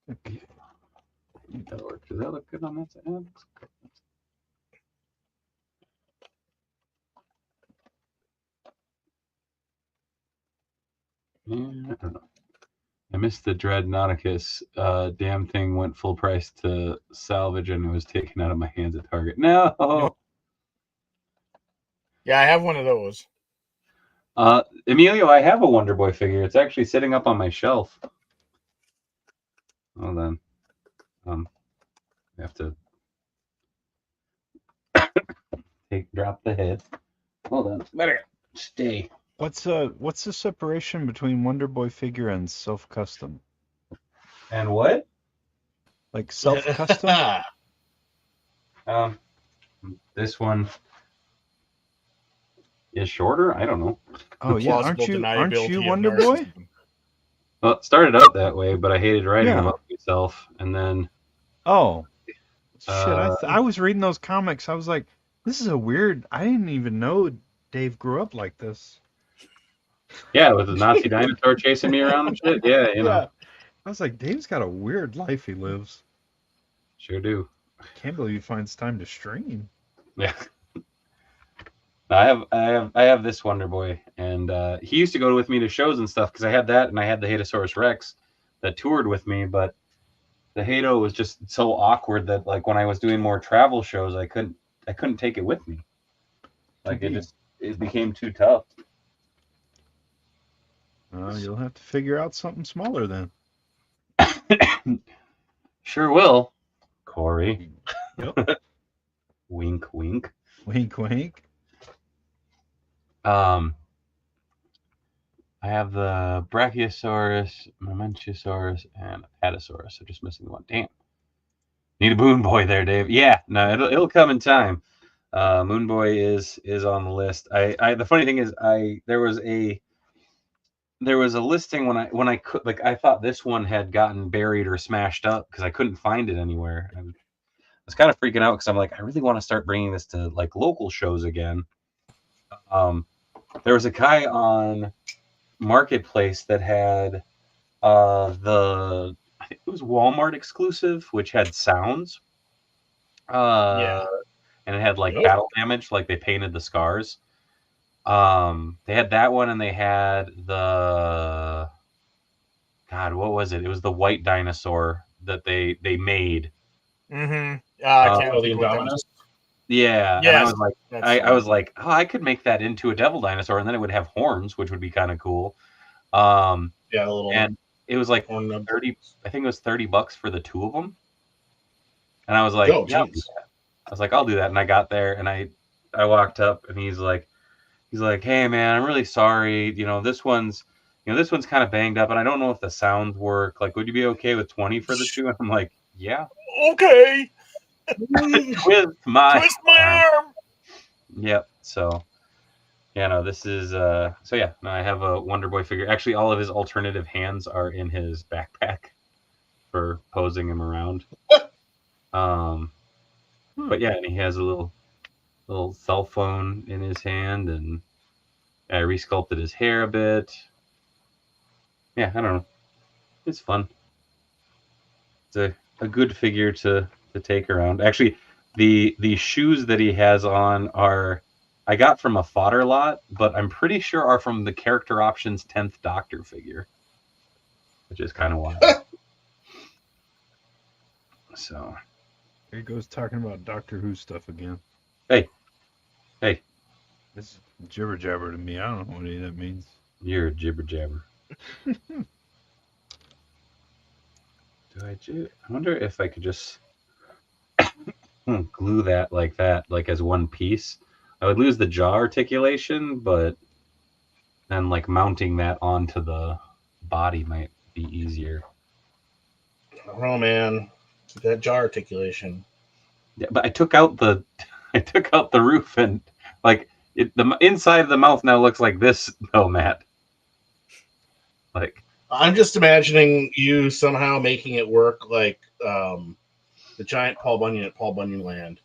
Okay. That'll work. Does that look good on that side? Yeah, I don't know. I missed the Dread Nauticus. Damn thing went full price to salvage and it was taken out of my hands at Target. No. Nope. Yeah, I have one of those. Emilio, I have a Wonder Boy figure. It's actually sitting up on my shelf. Hold on. I have to drop the head. Hold on. Better stay. What's the separation between Wonder Boy figure and self-custom? And what? Like self-custom? This one is shorter. I don't know. Oh yeah, aren't Plausible you deniability of Wonder Boy? narcissism. Well, it started out that way, but I hated writing Yeah. about myself, and then Oh, shit! Uh, I was reading those comics. I was like, this is a weird. I didn't even know Dave grew up like this. yeah, with the Nazi dinosaur chasing me around and shit. Yeah, you know, I was like, Dave's got a weird life he lives. sure do. Can't believe he finds time to stream. Yeah. I have this Wonder Boy, and he used to go with me to shows and stuff because I had that, and I had the Hatosaurus Rex that toured with me, but the Hato was just so awkward that like when I was doing more travel shows, I couldn't take it with me. Like it became too tough. You'll have to figure out something smaller then. Sure will, Corey. Yep. Wink, wink. Wink, wink. I have the Brachiosaurus, Mamenchisaurus, and Apatosaurus. So just missing one. Damn. Need a Moon Boy there, Dave. Yeah, no, it'll come in time. Moon Boy is on the list. The funny thing is there was a listing when I could I thought this one had gotten buried or smashed up because I couldn't find it anywhere. I was kind of freaking out because I'm like, I really want to start bringing this to like local shows again. There was a guy on Marketplace that had I think it was Walmart exclusive, which had sounds. Yeah. And it had like battle damage, like they painted the scars. They had that one, and they had the what was it? It was the white dinosaur that they made. Mm-hmm. I can't the think what that Indominus. was. Yeah, Yes, and I was like, that's I was like, oh, I could make that into a devil dinosaur, and then it would have horns, which would be kind of cool. Yeah, a little. And it was like horn nub. 30. I think it was $30 for the two of them. And I was like, Oh, yeah, jeez. I was like, I'll do that. And I got there and I walked up and he's like, hey man, I'm really sorry. This one's kind of banged up and I don't know if the sounds work. Like, would you be okay with 20 for the two? And I'm like, yeah. Okay. With my Twist my arm. Yep. So yeah, no, this is so yeah, no, I have a Wonder Boy figure. Actually, all of his alternative hands are in his backpack for posing him around. But yeah, and he has a little cell phone in his hand, and I resculpted his hair a bit. Yeah, I don't know. It's fun. It's a good figure to take around. Actually, the shoes that he has on are I got from a fodder lot, but I'm pretty sure are from the Character Options 10th Doctor figure, which is kind of wild. So Here he goes talking about Doctor Who stuff again. Hey. This is jibber jabber to me. I don't know what any of that means. You're a jibber jabber. I wonder if I could just glue that like as one piece. I would lose the jaw articulation, but then like mounting that onto the body might be easier. Oh man, that jaw articulation. Yeah, but I took out the roof and like the inside of the mouth now looks like this though, Matt. Like I'm just imagining you somehow making it work like the giant Paul Bunyan at Paul Bunyan Land,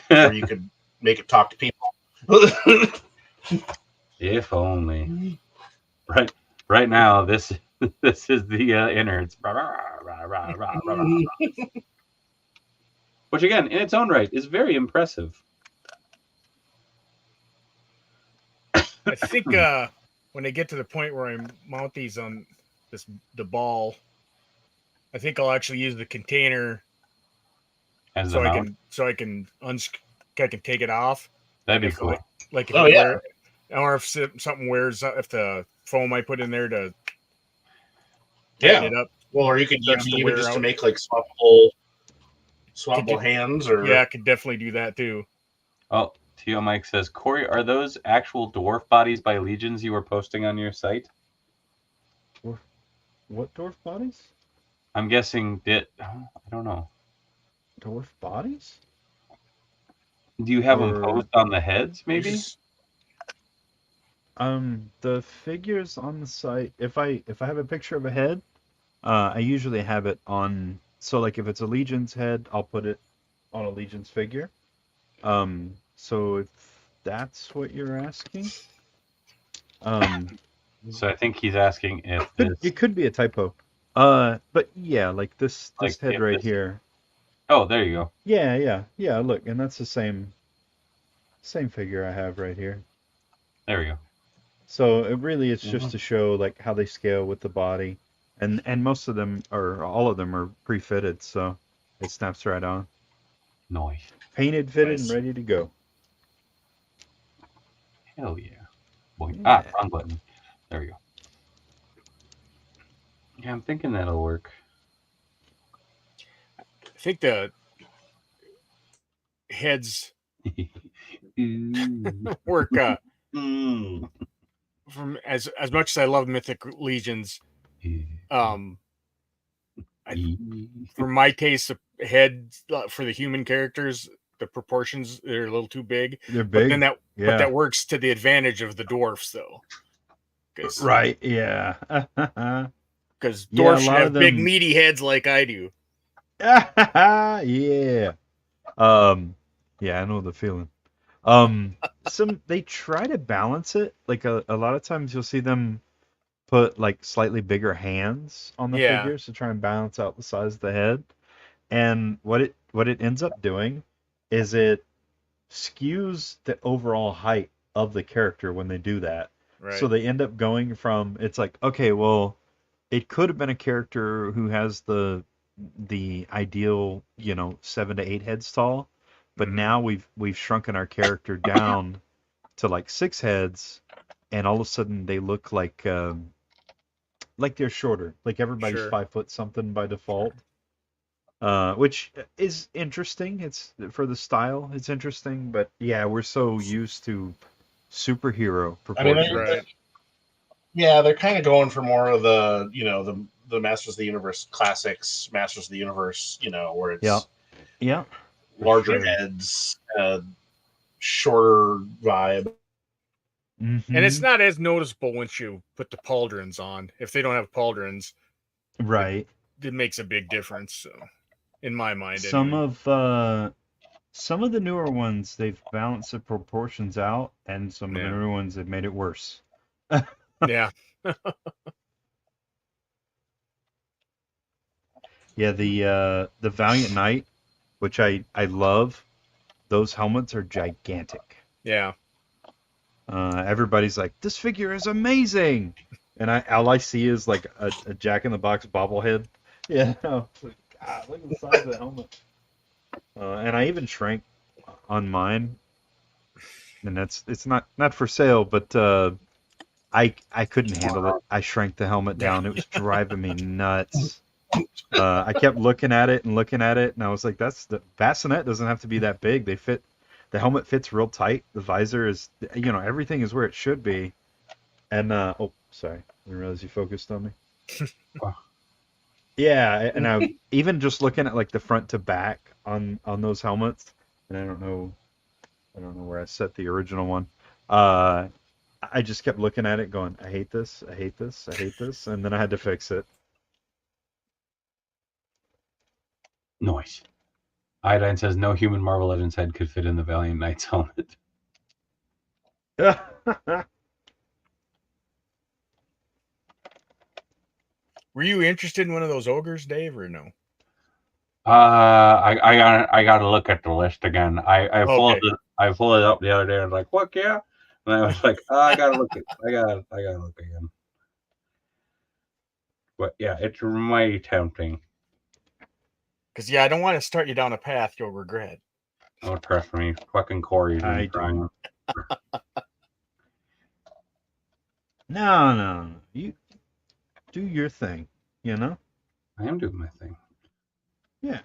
where you could make it talk to people. If only. Right now, this is the innards. Which again, in its own right, is very impressive. I think when I get to the point where I mount these on the ball, I think I'll actually use the container As so I can take it off. That'd be cool. Like if Oh, yeah. or if something wears, if the foam I put in there to Yeah. tighten it up. Well, or you could Starts to even wear just to out. make like swappable hands, or Yeah, I could definitely do that too. Oh, Tio Mike says, Corey, are those actual dwarf bodies by Legions you were posting on your site? What dwarf bodies? I'm guessing I don't know. Dwarf bodies? Do you have them posed on the heads, maybe? The figures on the site, if I have a picture of a head, I usually have it on, so like if it's a Legion's head, I'll put it on a Legion's figure. So if that's what you're asking, So I think he's asking if it could be a typo. But yeah, like this Like, head if right this- here. Oh, there you go. Yeah. Look, and that's the same figure I have right here. There we go. So it really is just to show like how they scale with the body, and most of them or all of them are pre-fitted, so it snaps right on. Nice. Painted, fitted, Nice. and ready to go. Hell yeah. Boy. Yeah. Wrong button. There we go. Yeah, I'm thinking that'll work. I think the heads work from as much as I love Mythic Legions. For my taste, the head for the human characters, the proportions they're a little too big. They're big. But that works to the advantage of the dwarfs, though. Right? Yeah. Because Yeah, dwarfs a should lot have of big them- meaty heads like I do. Yeah. Yeah, I know the feeling. They try to balance it. Like a lot of times you'll see them put like slightly bigger hands on the Yeah. figures to try and balance out the size of the head. And what it ends up doing is it skews the overall height of the character when they do that. Right. So they end up going from, it's like, okay, well, it could have been a character who has the ideal, 7 to 8 heads tall, but now we've shrunken our character down to like 6 heads, and all of a sudden they look like they're shorter. Like everybody's Sure. 5 foot something by default. which is interesting. It's for the style. It's interesting, but yeah, we're so used to superhero I mean, proportions. Right. they're kind of going for more of the, the Masters of the Universe classics, Masters of the Universe, where it's Yeah, larger sure. heads, shorter vibe. And it's Mhm. not as noticeable once you put the pauldrons on. If they don't have pauldrons, Right. it makes a big difference. So, in my mind, Some anyway. of the newer ones they've balanced the proportions out, and some of the Yeah. newer ones have made it worse. Yeah. Yeah, the Valiant Knight, which I love, those helmets are gigantic. Yeah. Everybody's like, this figure is amazing, and all I see is like a Jack in the Box bobblehead. Yeah, it's like, God, look at the size of the helmet. And I even shrank on mine, and it's not for sale, but I couldn't handle it. I shrank the helmet Yeah. down. It was driving me nuts. I kept looking at it, and I was like, the bassinet doesn't have to be that big. The helmet fits real tight. The visor is, everything is where it should be. And oh, sorry, I didn't realize you focused on me. Yeah, and I even just looking at like the front to back on those helmets, and I don't know where I set the original one. I just kept looking at it, going, I hate this, I hate this, I hate this, and then I had to fix it. Noise. Iodine says no human Marvel Legends head could fit in the Valiant Knight's helmet. Were you interested in one of those ogres, Dave, or no? I gotta look at the list again. I pulled Okay. it up the other day. I was like, "What? Yeah," and I was like, oh, I gotta look again. But yeah, it's mighty tempting. Because I don't want to start you down a path you'll regret. Oh, trust me, fucking Corey's I been trying. No. You do your thing, I am doing my thing. Yeah.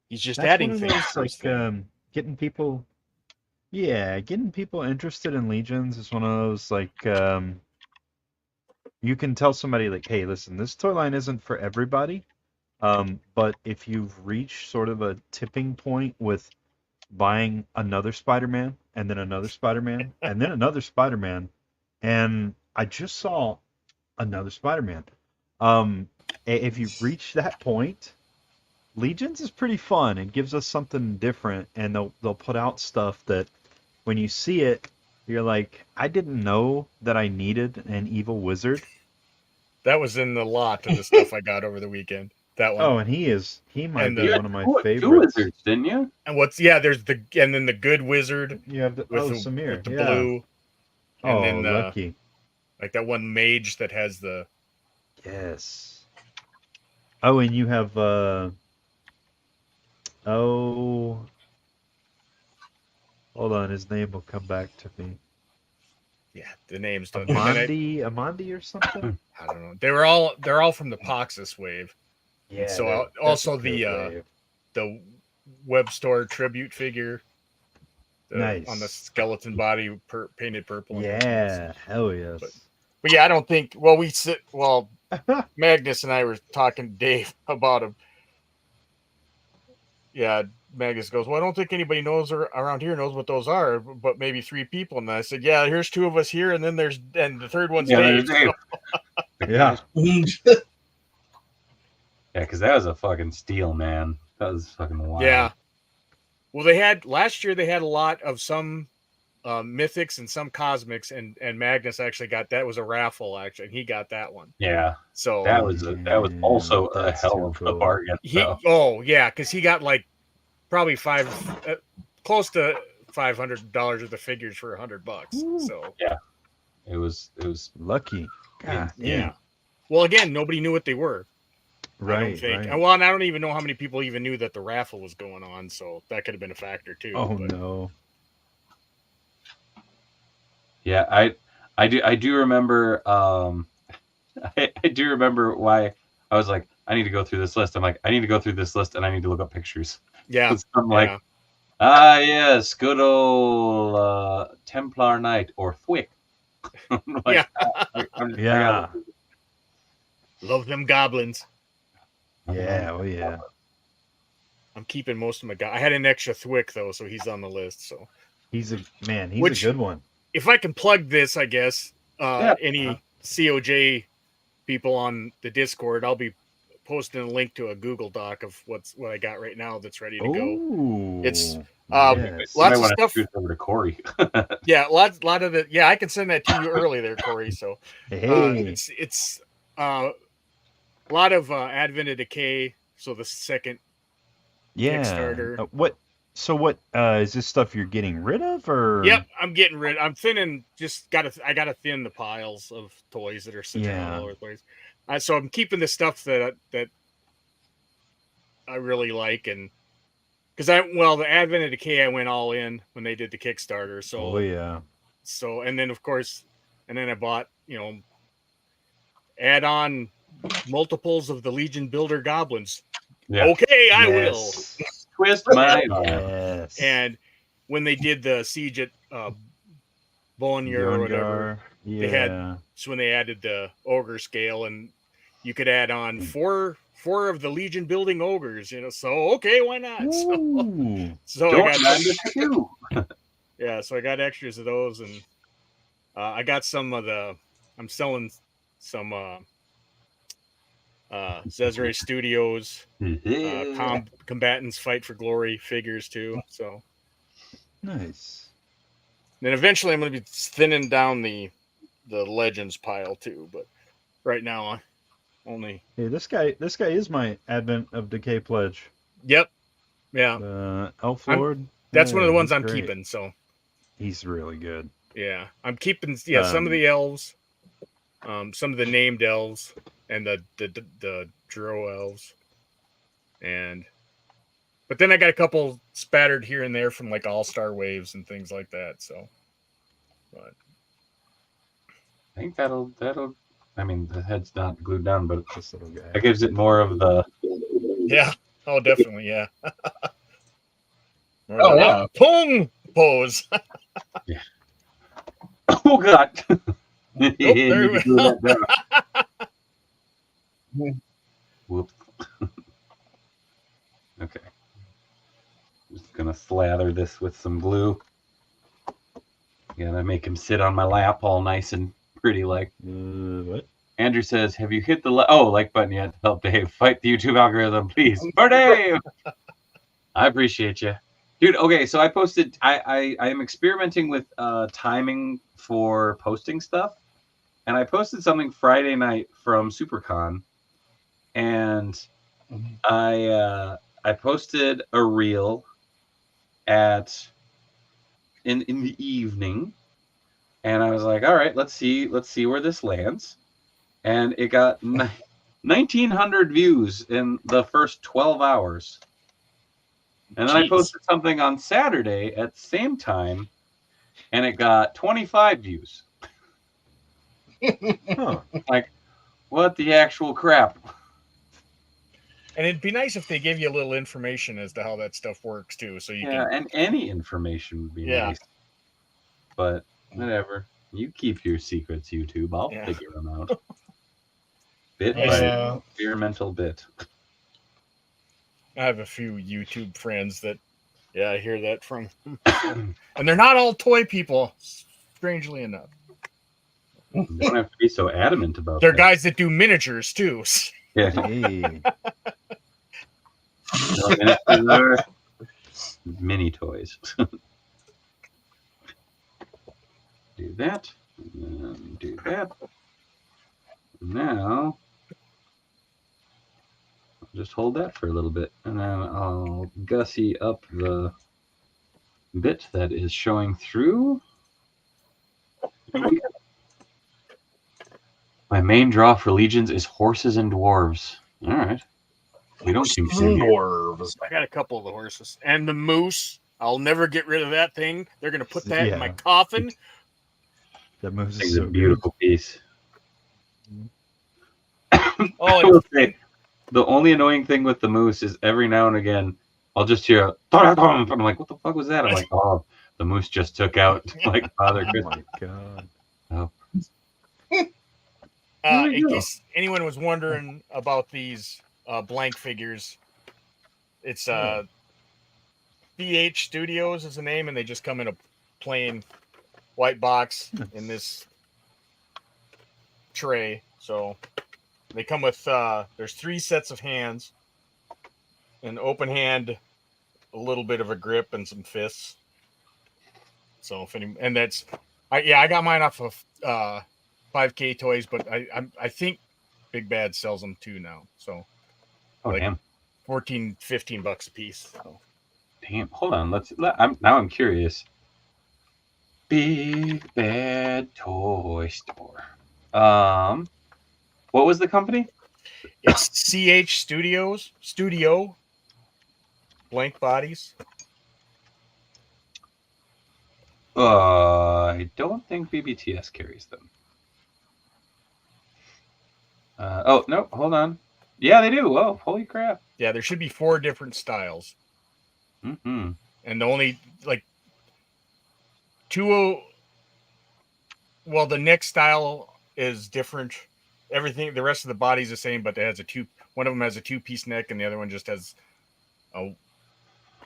He's just That's adding one of things those to his thing. getting people. Yeah, getting people interested in Legions is one of those you can tell somebody like, hey, listen, this toy line isn't for everybody. But if you've reached sort of a tipping point with buying another Spider-Man and then another Spider-Man and then another Spider-Man, and I just saw another Spider-Man. If you've reached that point, Legions is pretty fun. It gives us something different, and they'll put out stuff that when you see it, you're like, I didn't know that I needed an evil wizard. That was in the lot of the stuff I got over the weekend. That one. Oh, and he might And be the- one of my Two favorites. wizards, didn't you? And there's and then the good wizard You have the with Samir, with the yeah. blue. And Oh, then lucky. like that one mage that has the Yes. Oh, and you have hold on, his name will come back to me. the names don't. And then Amandi or something? I don't know. They're all from the Poxus wave. Yeah. So that's also a good wave. the web store tribute figure. Nice. On the skeleton body painted purple. Yeah, hell yes. But yeah, I don't think. Well, Magnus and I were talking to Dave about him. Yeah, Magnus goes, well, I don't think anybody knows around here knows what those are, but maybe 3 people. And I said, yeah, here's 2 of us here, and then the third one's Dave. Dave. Yeah. Yeah, because that was a fucking steal, man. That was fucking wild. Yeah. Well, last year they had a lot of some mythics and some cosmics, and Magnus actually got that. It was a raffle, actually, and he got that one. Yeah. So that was also a that's hell too of a cool. bargain. Because he got like probably close to $500 worth of figures for $100. So yeah, it was lucky. God, yeah. Well, again, nobody knew what they were. Right. I don't think. Right. Well, and I don't even know how many people even knew that the raffle was going on. So that could have been a factor too. Oh no. Yeah, I do remember I do remember why I was like, I need to go through this list. I'm like, I need to go through this list, and I need to look up pictures. Yeah. I'm like, yes, good old Templar Knight or Twich. Yeah. Yeah. Love them goblins. Yeah. Oh yeah. I'm keeping most of my I had an extra Twich though, so he's on the list. So He's a Which- good one. if I can plug this, I guess Yeah. any COJ people on the Discord, I'll be posting a link to a Google Doc of what I got right now that's ready to go. Oh, It's, yes. lots of wanna stuff. shoot over to Corey. Yeah, lot of the. Yeah, I can send that to you early there, Corey. So Hey. it's a lot of Advent of Decay. So the second Yeah. Kickstarter. What? So what? Is this stuff you're getting rid of, or? Yep, I'm thinning. I gotta thin the piles of toys that are sitting Yeah. all over the place. So I'm keeping the stuff that I really like, and because the Advent of Decay I went all in when they did the Kickstarter. So Oh yeah. so and then of course, and then I bought add on multiples of the Legion Builder goblins. Yeah. Okay, I will. Yes. Twist my arm. Yes. And when they did the siege at Bonnier or whatever, Yeah. they had- so when they added the ogre scale, and you could add on four of the Legion building ogres, so okay, why not? Ooh. So Don't I got mind it too. yeah, so I got extras of those, and I got some of I'm selling some Cesare Studios Combatants Fight for Glory figures too. So Nice. then eventually I'm going to be thinning down the Legends pile too, but right now I only. Hey, this guy is my Advent of Decay pledge. Yep. Yeah. Elf Lord. That's one of the Yeah, ones he's I'm great. keeping. So He's really good. yeah, I'm keeping some of the elves, some of the named elves, and the Dro elves, but then I got a couple spattered here and there from like All-Star Waves and things like that. So, but I think that'll. I mean, the head's not glued down, but This little guy. that gives it more of the. yeah, oh definitely, yeah. Oh, yeah. Pong pose. Oh God! there You we- blew that down. Whoops. Okay. Just gonna slather this with some glue. Gonna make him sit on my lap all nice and pretty like. What? Andrew says, have you hit the like button yet to help Dave fight the YouTube algorithm, please? For Dave! I appreciate you. Dude, okay, so I posted, I am experimenting with timing for posting stuff. And I posted something Friday night from SuperCon. And I posted a reel in the evening. And I was like, all right, let's see where this lands. And it got 1,900 views in the first 12 hours. And then I posted something on Saturday at the same time, and it got 25 views. Huh. Like, what the actual crap? And it'd be nice if they gave you a little information as to how that stuff works too, so you Yeah, can. and any information would be Yeah. nice. But whatever. You keep your secrets, YouTube. I'll Yeah. figure them out. Bit by Yeah. experimental bit. I have a few YouTube friends that, I hear that from, and they're not all toy people. Strangely enough, You don't have to be so adamant about they're that. guys that do miniatures too. Yeah. Hey. Mini toys. Do that. And then do that. Now, I'll just hold that for a little bit. And then I'll gussy up the bit that is showing through. My main draw for Legions is horses and dwarves. All right. We don't seem to. Dwarves. I got a couple of the horses and the moose. I'll never get rid of that thing. They're gonna put that in my Yeah. coffin. That moves It's is a so beautiful piece. Oh, I will say, The only annoying thing with the moose is every now and again I'll just hear a and I'm like, what the fuck was that? I'm like, oh, the moose just took out like Father Oh Christmas. my god. Oh. In case anyone was wondering about these blank figures, it's BH Studios is the name, and they just come in a plain white box in this tray. So they come with there's 3 sets of hands, an open hand, a little bit of a grip, and some fists. So if any, and that's I got mine off of 5K Toys, but I think Big Bad sells them too now. So Oh damn. 14, $15 a piece. So. Damn. Hold on. I'm curious. Big Bad Toy Store. What was the company? It's CH Studio Blank Bodies. I don't think BBTS carries them. Oh no, hold on. Yeah, they do. Oh, holy crap. Yeah, there should be 4 different styles. Mm-hmm. And the only like 2 well, the neck style is different. Everything, the rest of the body's the same, but it has one of them has a 2-piece neck and the other one just has a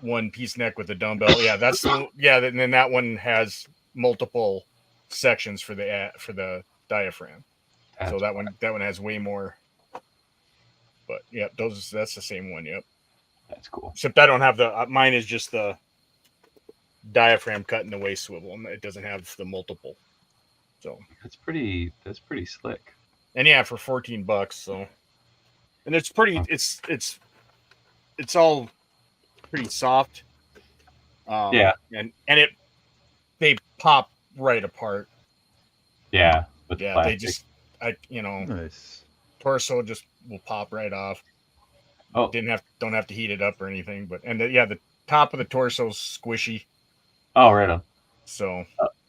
1-piece neck with a dumbbell. Yeah, that's and then that one has multiple sections for the diaphragm. So that one has way more. But yeah, that's the same one. Yep. That's cool. Except I don't have mine is just the diaphragm cut in the waist swivel, and it doesn't have the multiple. So that's pretty slick. And yeah, for $14. So, and it's pretty. It's all pretty soft. Yeah. And they pop right apart. Yeah. They just Nice. torso just will pop right off. Oh, don't have to heat it up or anything, but the top of the torso's squishy. Oh, right on. So,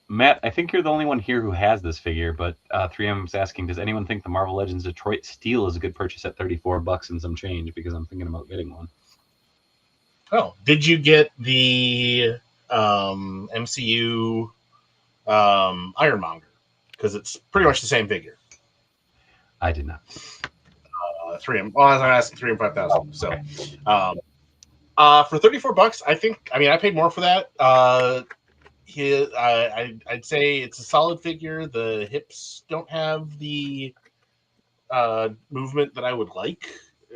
Matt, I think you're the only one here who has this figure, but 3M is asking, does anyone think the Marvel Legends Detroit Steel is a good purchase at $34 and some change? Because I'm thinking about getting one. Oh, did you get the MCU Ironmonger? Because it's pretty much the same figure. I did not. 3M. Well, as I'm asking 3M 5000. So, for $34, I paid more for that. I'd say it's a solid figure. The hips don't have the movement that I would like.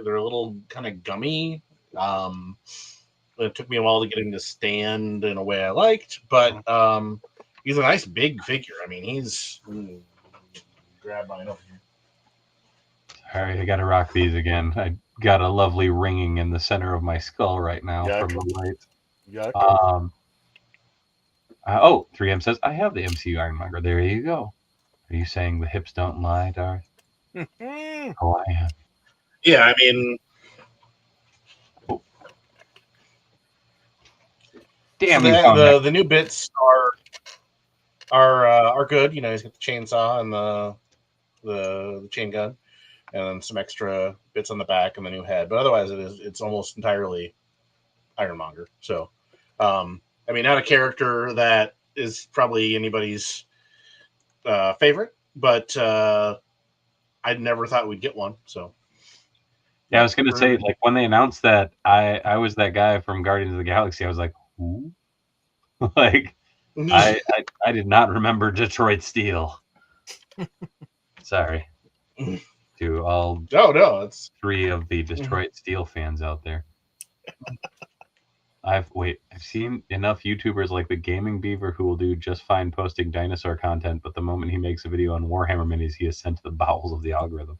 They're a little kind of gummy. It took me a while to get him to stand in a way I liked, but he's a nice big figure. I mean, he's grab mine over here. All right, I got to rock these again. I got a lovely ringing in the center of my skull right now from the light. Yeah. 3M says, I have the MCU Ironmonger. There you go. Are you saying the hips don't lie, Darth? Oh, I am. Yeah, I mean... Damn, the new bits are good. You know, he's got the chainsaw and the chain gun, and then some extra bits on the back and the new head. But otherwise, it's almost entirely Ironmonger. So, not a character that is probably anybody's favorite, but I never thought we'd get one. So, yeah, I was gonna say, like, when they announced that, I was that guy from Guardians of the Galaxy. I was like, who? Like, I did not remember Detroit Steel. Sorry to all it's 3 of the Detroit Steel fans out there. I've seen enough YouTubers like the Gaming Beaver who will do just fine posting dinosaur content, but the moment he makes a video on Warhammer minis, he is sent to the bowels of the algorithm.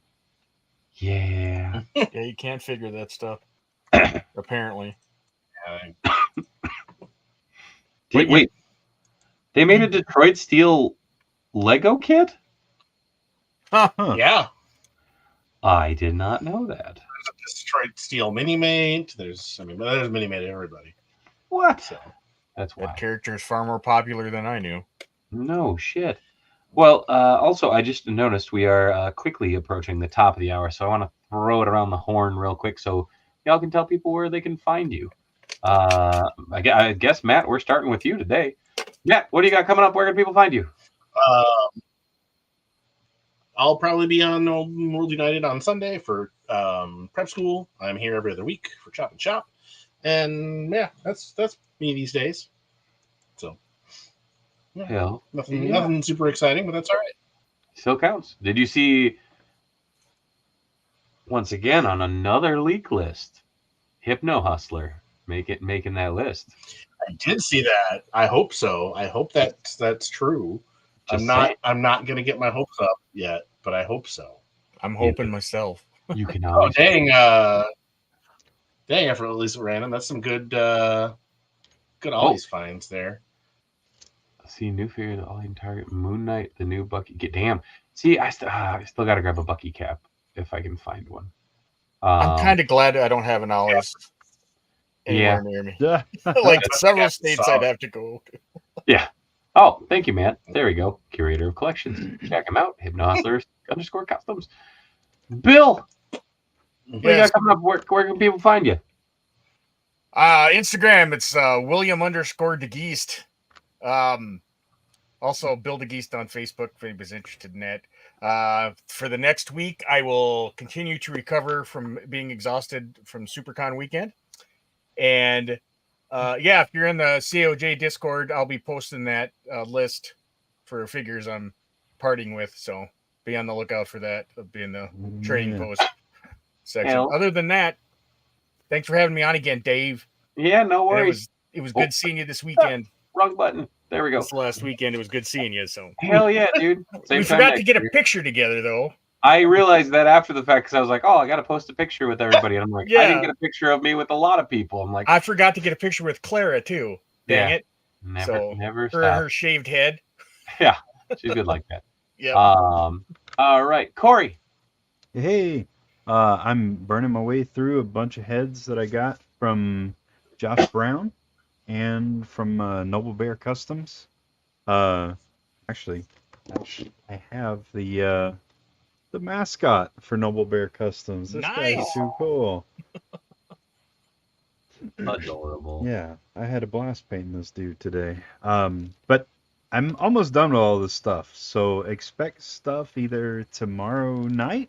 Yeah. Yeah, you can't figure that stuff. Apparently. Wait. They made a Detroit Steel Lego kit? Huh. Yeah. I did not know that. There's a Detroit Steel Mini-Mate. There's Mini-Mate everybody. What? So That's why. That character is far more popular than I knew. No shit. Well, also, I just noticed we are quickly approaching the top of the hour, so I want to throw it around the horn real quick so y'all can tell people where they can find you. I guess, Matt, we're starting with you today. Matt, what do you got coming up? Where can people find you? I'll probably be on World United on Sunday for prep school. I'm here every other week for Choppin Shop, and yeah, that's me these days. So, yeah, Hell, nothing super exciting, but that's all right. Still counts. Did you see once again on another leak list, Hypno Hustler making that list? I did see that. I hope so. I hope that's true. Just I'm not gonna get my hopes up yet, but I hope so. I'm hoping myself. You can Oh always. dang! Effortlessly random. That's some good Ollies finds there. See, new figure, the all-in target, Moon Knight, the new Bucky. Damn. See, I still got to grab a Bucky cap if I can find one. I'm kind of glad I don't have an Ollie's anywhere near me. Like several states I'd have to go. Yeah. Oh, thank you, Matt. There we go. Curator of collections. Check him out. Hypnohustlers_customs. Bill, what you got coming up? Where can people find you? Instagram, it's William_DeGeest. Also, Bill DeGeest on Facebook if anybody's interested in that. For the next week, I will continue to recover from being exhausted from SuperCon weekend. And if you're in the COJ Discord, I'll be posting that list for figures I'm parting with. So be on the lookout for that. It'll be in the trading post section. Other than that, thanks for having me on again, Dave. Yeah, no worries. It was good seeing you this weekend. Wrong button. There we go. This last weekend, it was good seeing you. So hell yeah, dude. We forgot to get a picture together, though. I realized that after the fact because I was like, oh, I got to post a picture with everybody. And I'm like, I didn't get a picture of me with a lot of people. I'm like, I forgot to get a picture with Clara, too. Dang it. Never her shaved head. Yeah, she's good like that. Yeah. All right, Corey. Hey, I'm burning my way through a bunch of heads that I got from Josh Brown and from Noble Bear Customs. Actually, I have the mascot for Noble Bear Customs. This guy's too cool. Adorable. Yeah, I had a blast painting this dude today. But I'm almost done with all this stuff, so expect stuff either tomorrow night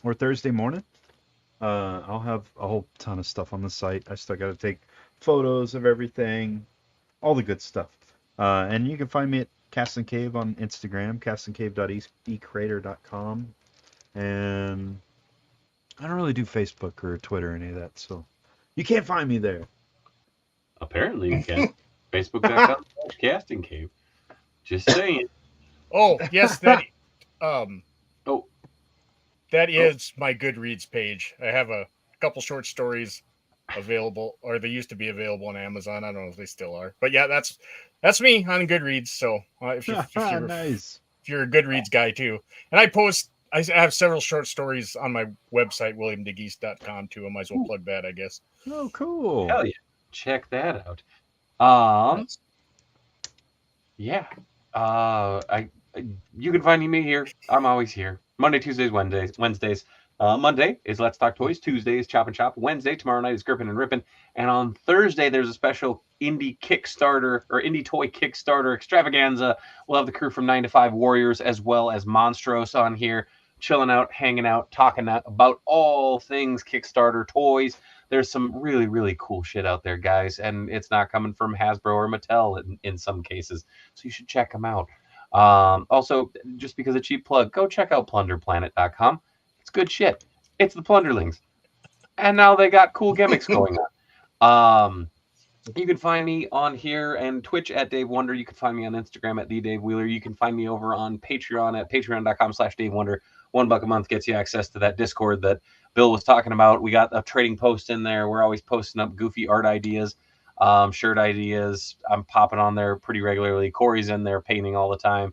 or Thursday morning. I'll have a whole ton of stuff on the site. I still got to take photos of everything, all the good stuff. And you can find me at Cast and Cave on Instagram, castandcave.ecreator.com. And I don't really do Facebook or Twitter or any of that, so you can't find me there. Apparently you can. Facebook.com/castingcave. Just saying. Oh, yes, that is my Goodreads page. I have a couple short stories available, or they used to be available on Amazon. I don't know if they still are. But yeah, that's me on Goodreads. So if you're nice. If you're a Goodreads guy too. And I have several short stories on my website, williamdegeest.com too. I might as well plug that, I guess. Oh, cool. Hell yeah. Check that out. Yeah. You can find me here. I'm always here. Monday, Tuesdays, Wednesdays. Monday is Let's Talk Toys. Tuesday is Choppin Shop. Wednesday, tomorrow night, is Grippin' and Rippin'. And on Thursday, there's a special indie Kickstarter or indie toy Kickstarter extravaganza. We'll have the crew from 9 to 5 Warriors as well as Monstros on here, chilling out, hanging out, talking about all things Kickstarter toys. There's some really, really cool shit out there, guys. And it's not coming from Hasbro or Mattel in some cases. So you should check them out. Also, just because a cheap plug, go check out plunderplanet.com. It's good shit. It's the Plunderlings. And now they got cool gimmicks going on. You can find me on here and Twitch at Davewonder. You can find me on Instagram at @TheDaveWheeler. You can find me over on Patreon at patreon.com/DaveWonder. $1 a month gets you access to that Discord that Bill was talking about. We got a trading post in there. We're always posting up goofy art ideas, shirt ideas. I'm popping on there pretty regularly. Corey's in there painting all the time.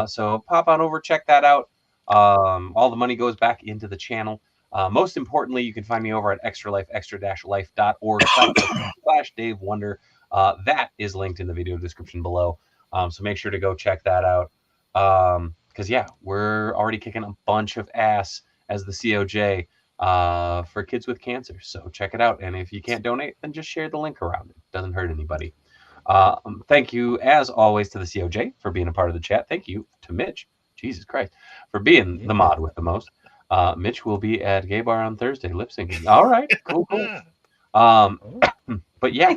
So pop on over, check that out. All the money goes back into the channel. Most importantly, you can find me over at extralife.org/Davewonder. That is linked in the video description below. So make sure to go check that out. Because yeah, we're already kicking a bunch of ass as the COJ for kids with cancer. So check it out. And if you can't donate, then just share the link around. It doesn't hurt anybody. Thank you, as always, to the COJ for being a part of the chat. Thank you to Mitch, Jesus Christ, for being the mod with the most. Mitch will be at Gay Bar on Thursday lip syncing. All right, cool. But yeah,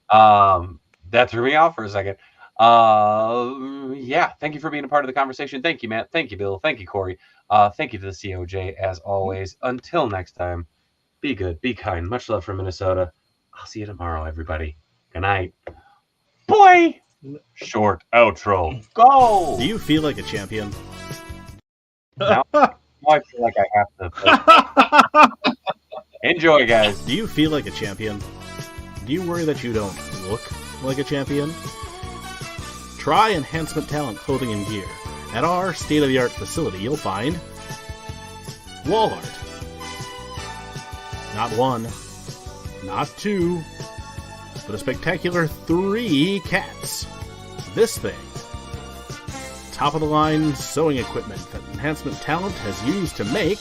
that threw me off for a second. Yeah, thank you for being a part of the conversation. Thank you, Matt. Thank you, Bill. Thank you, Corey. Thank you to the COJ, as always. Until next time, be good, be kind. Much love from Minnesota. I'll see you tomorrow, everybody. Good night. Boy! Short outro. Go! Do you feel like a champion? Now I feel like I have to. Enjoy, guys. Do you feel like a champion? Do you worry that you don't look like a champion? Try Enhancement Talent Clothing and Gear. At our state-of-the-art facility, you'll find wall art. Not one, not two, but a spectacular 3 cats. This thing. Top-of-the-line sewing equipment that Enhancement Talent has used to make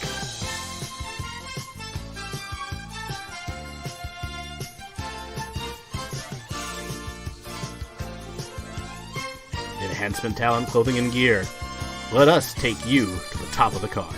Enhancement Talent Clothing and Gear. Let us take you to the top of the card.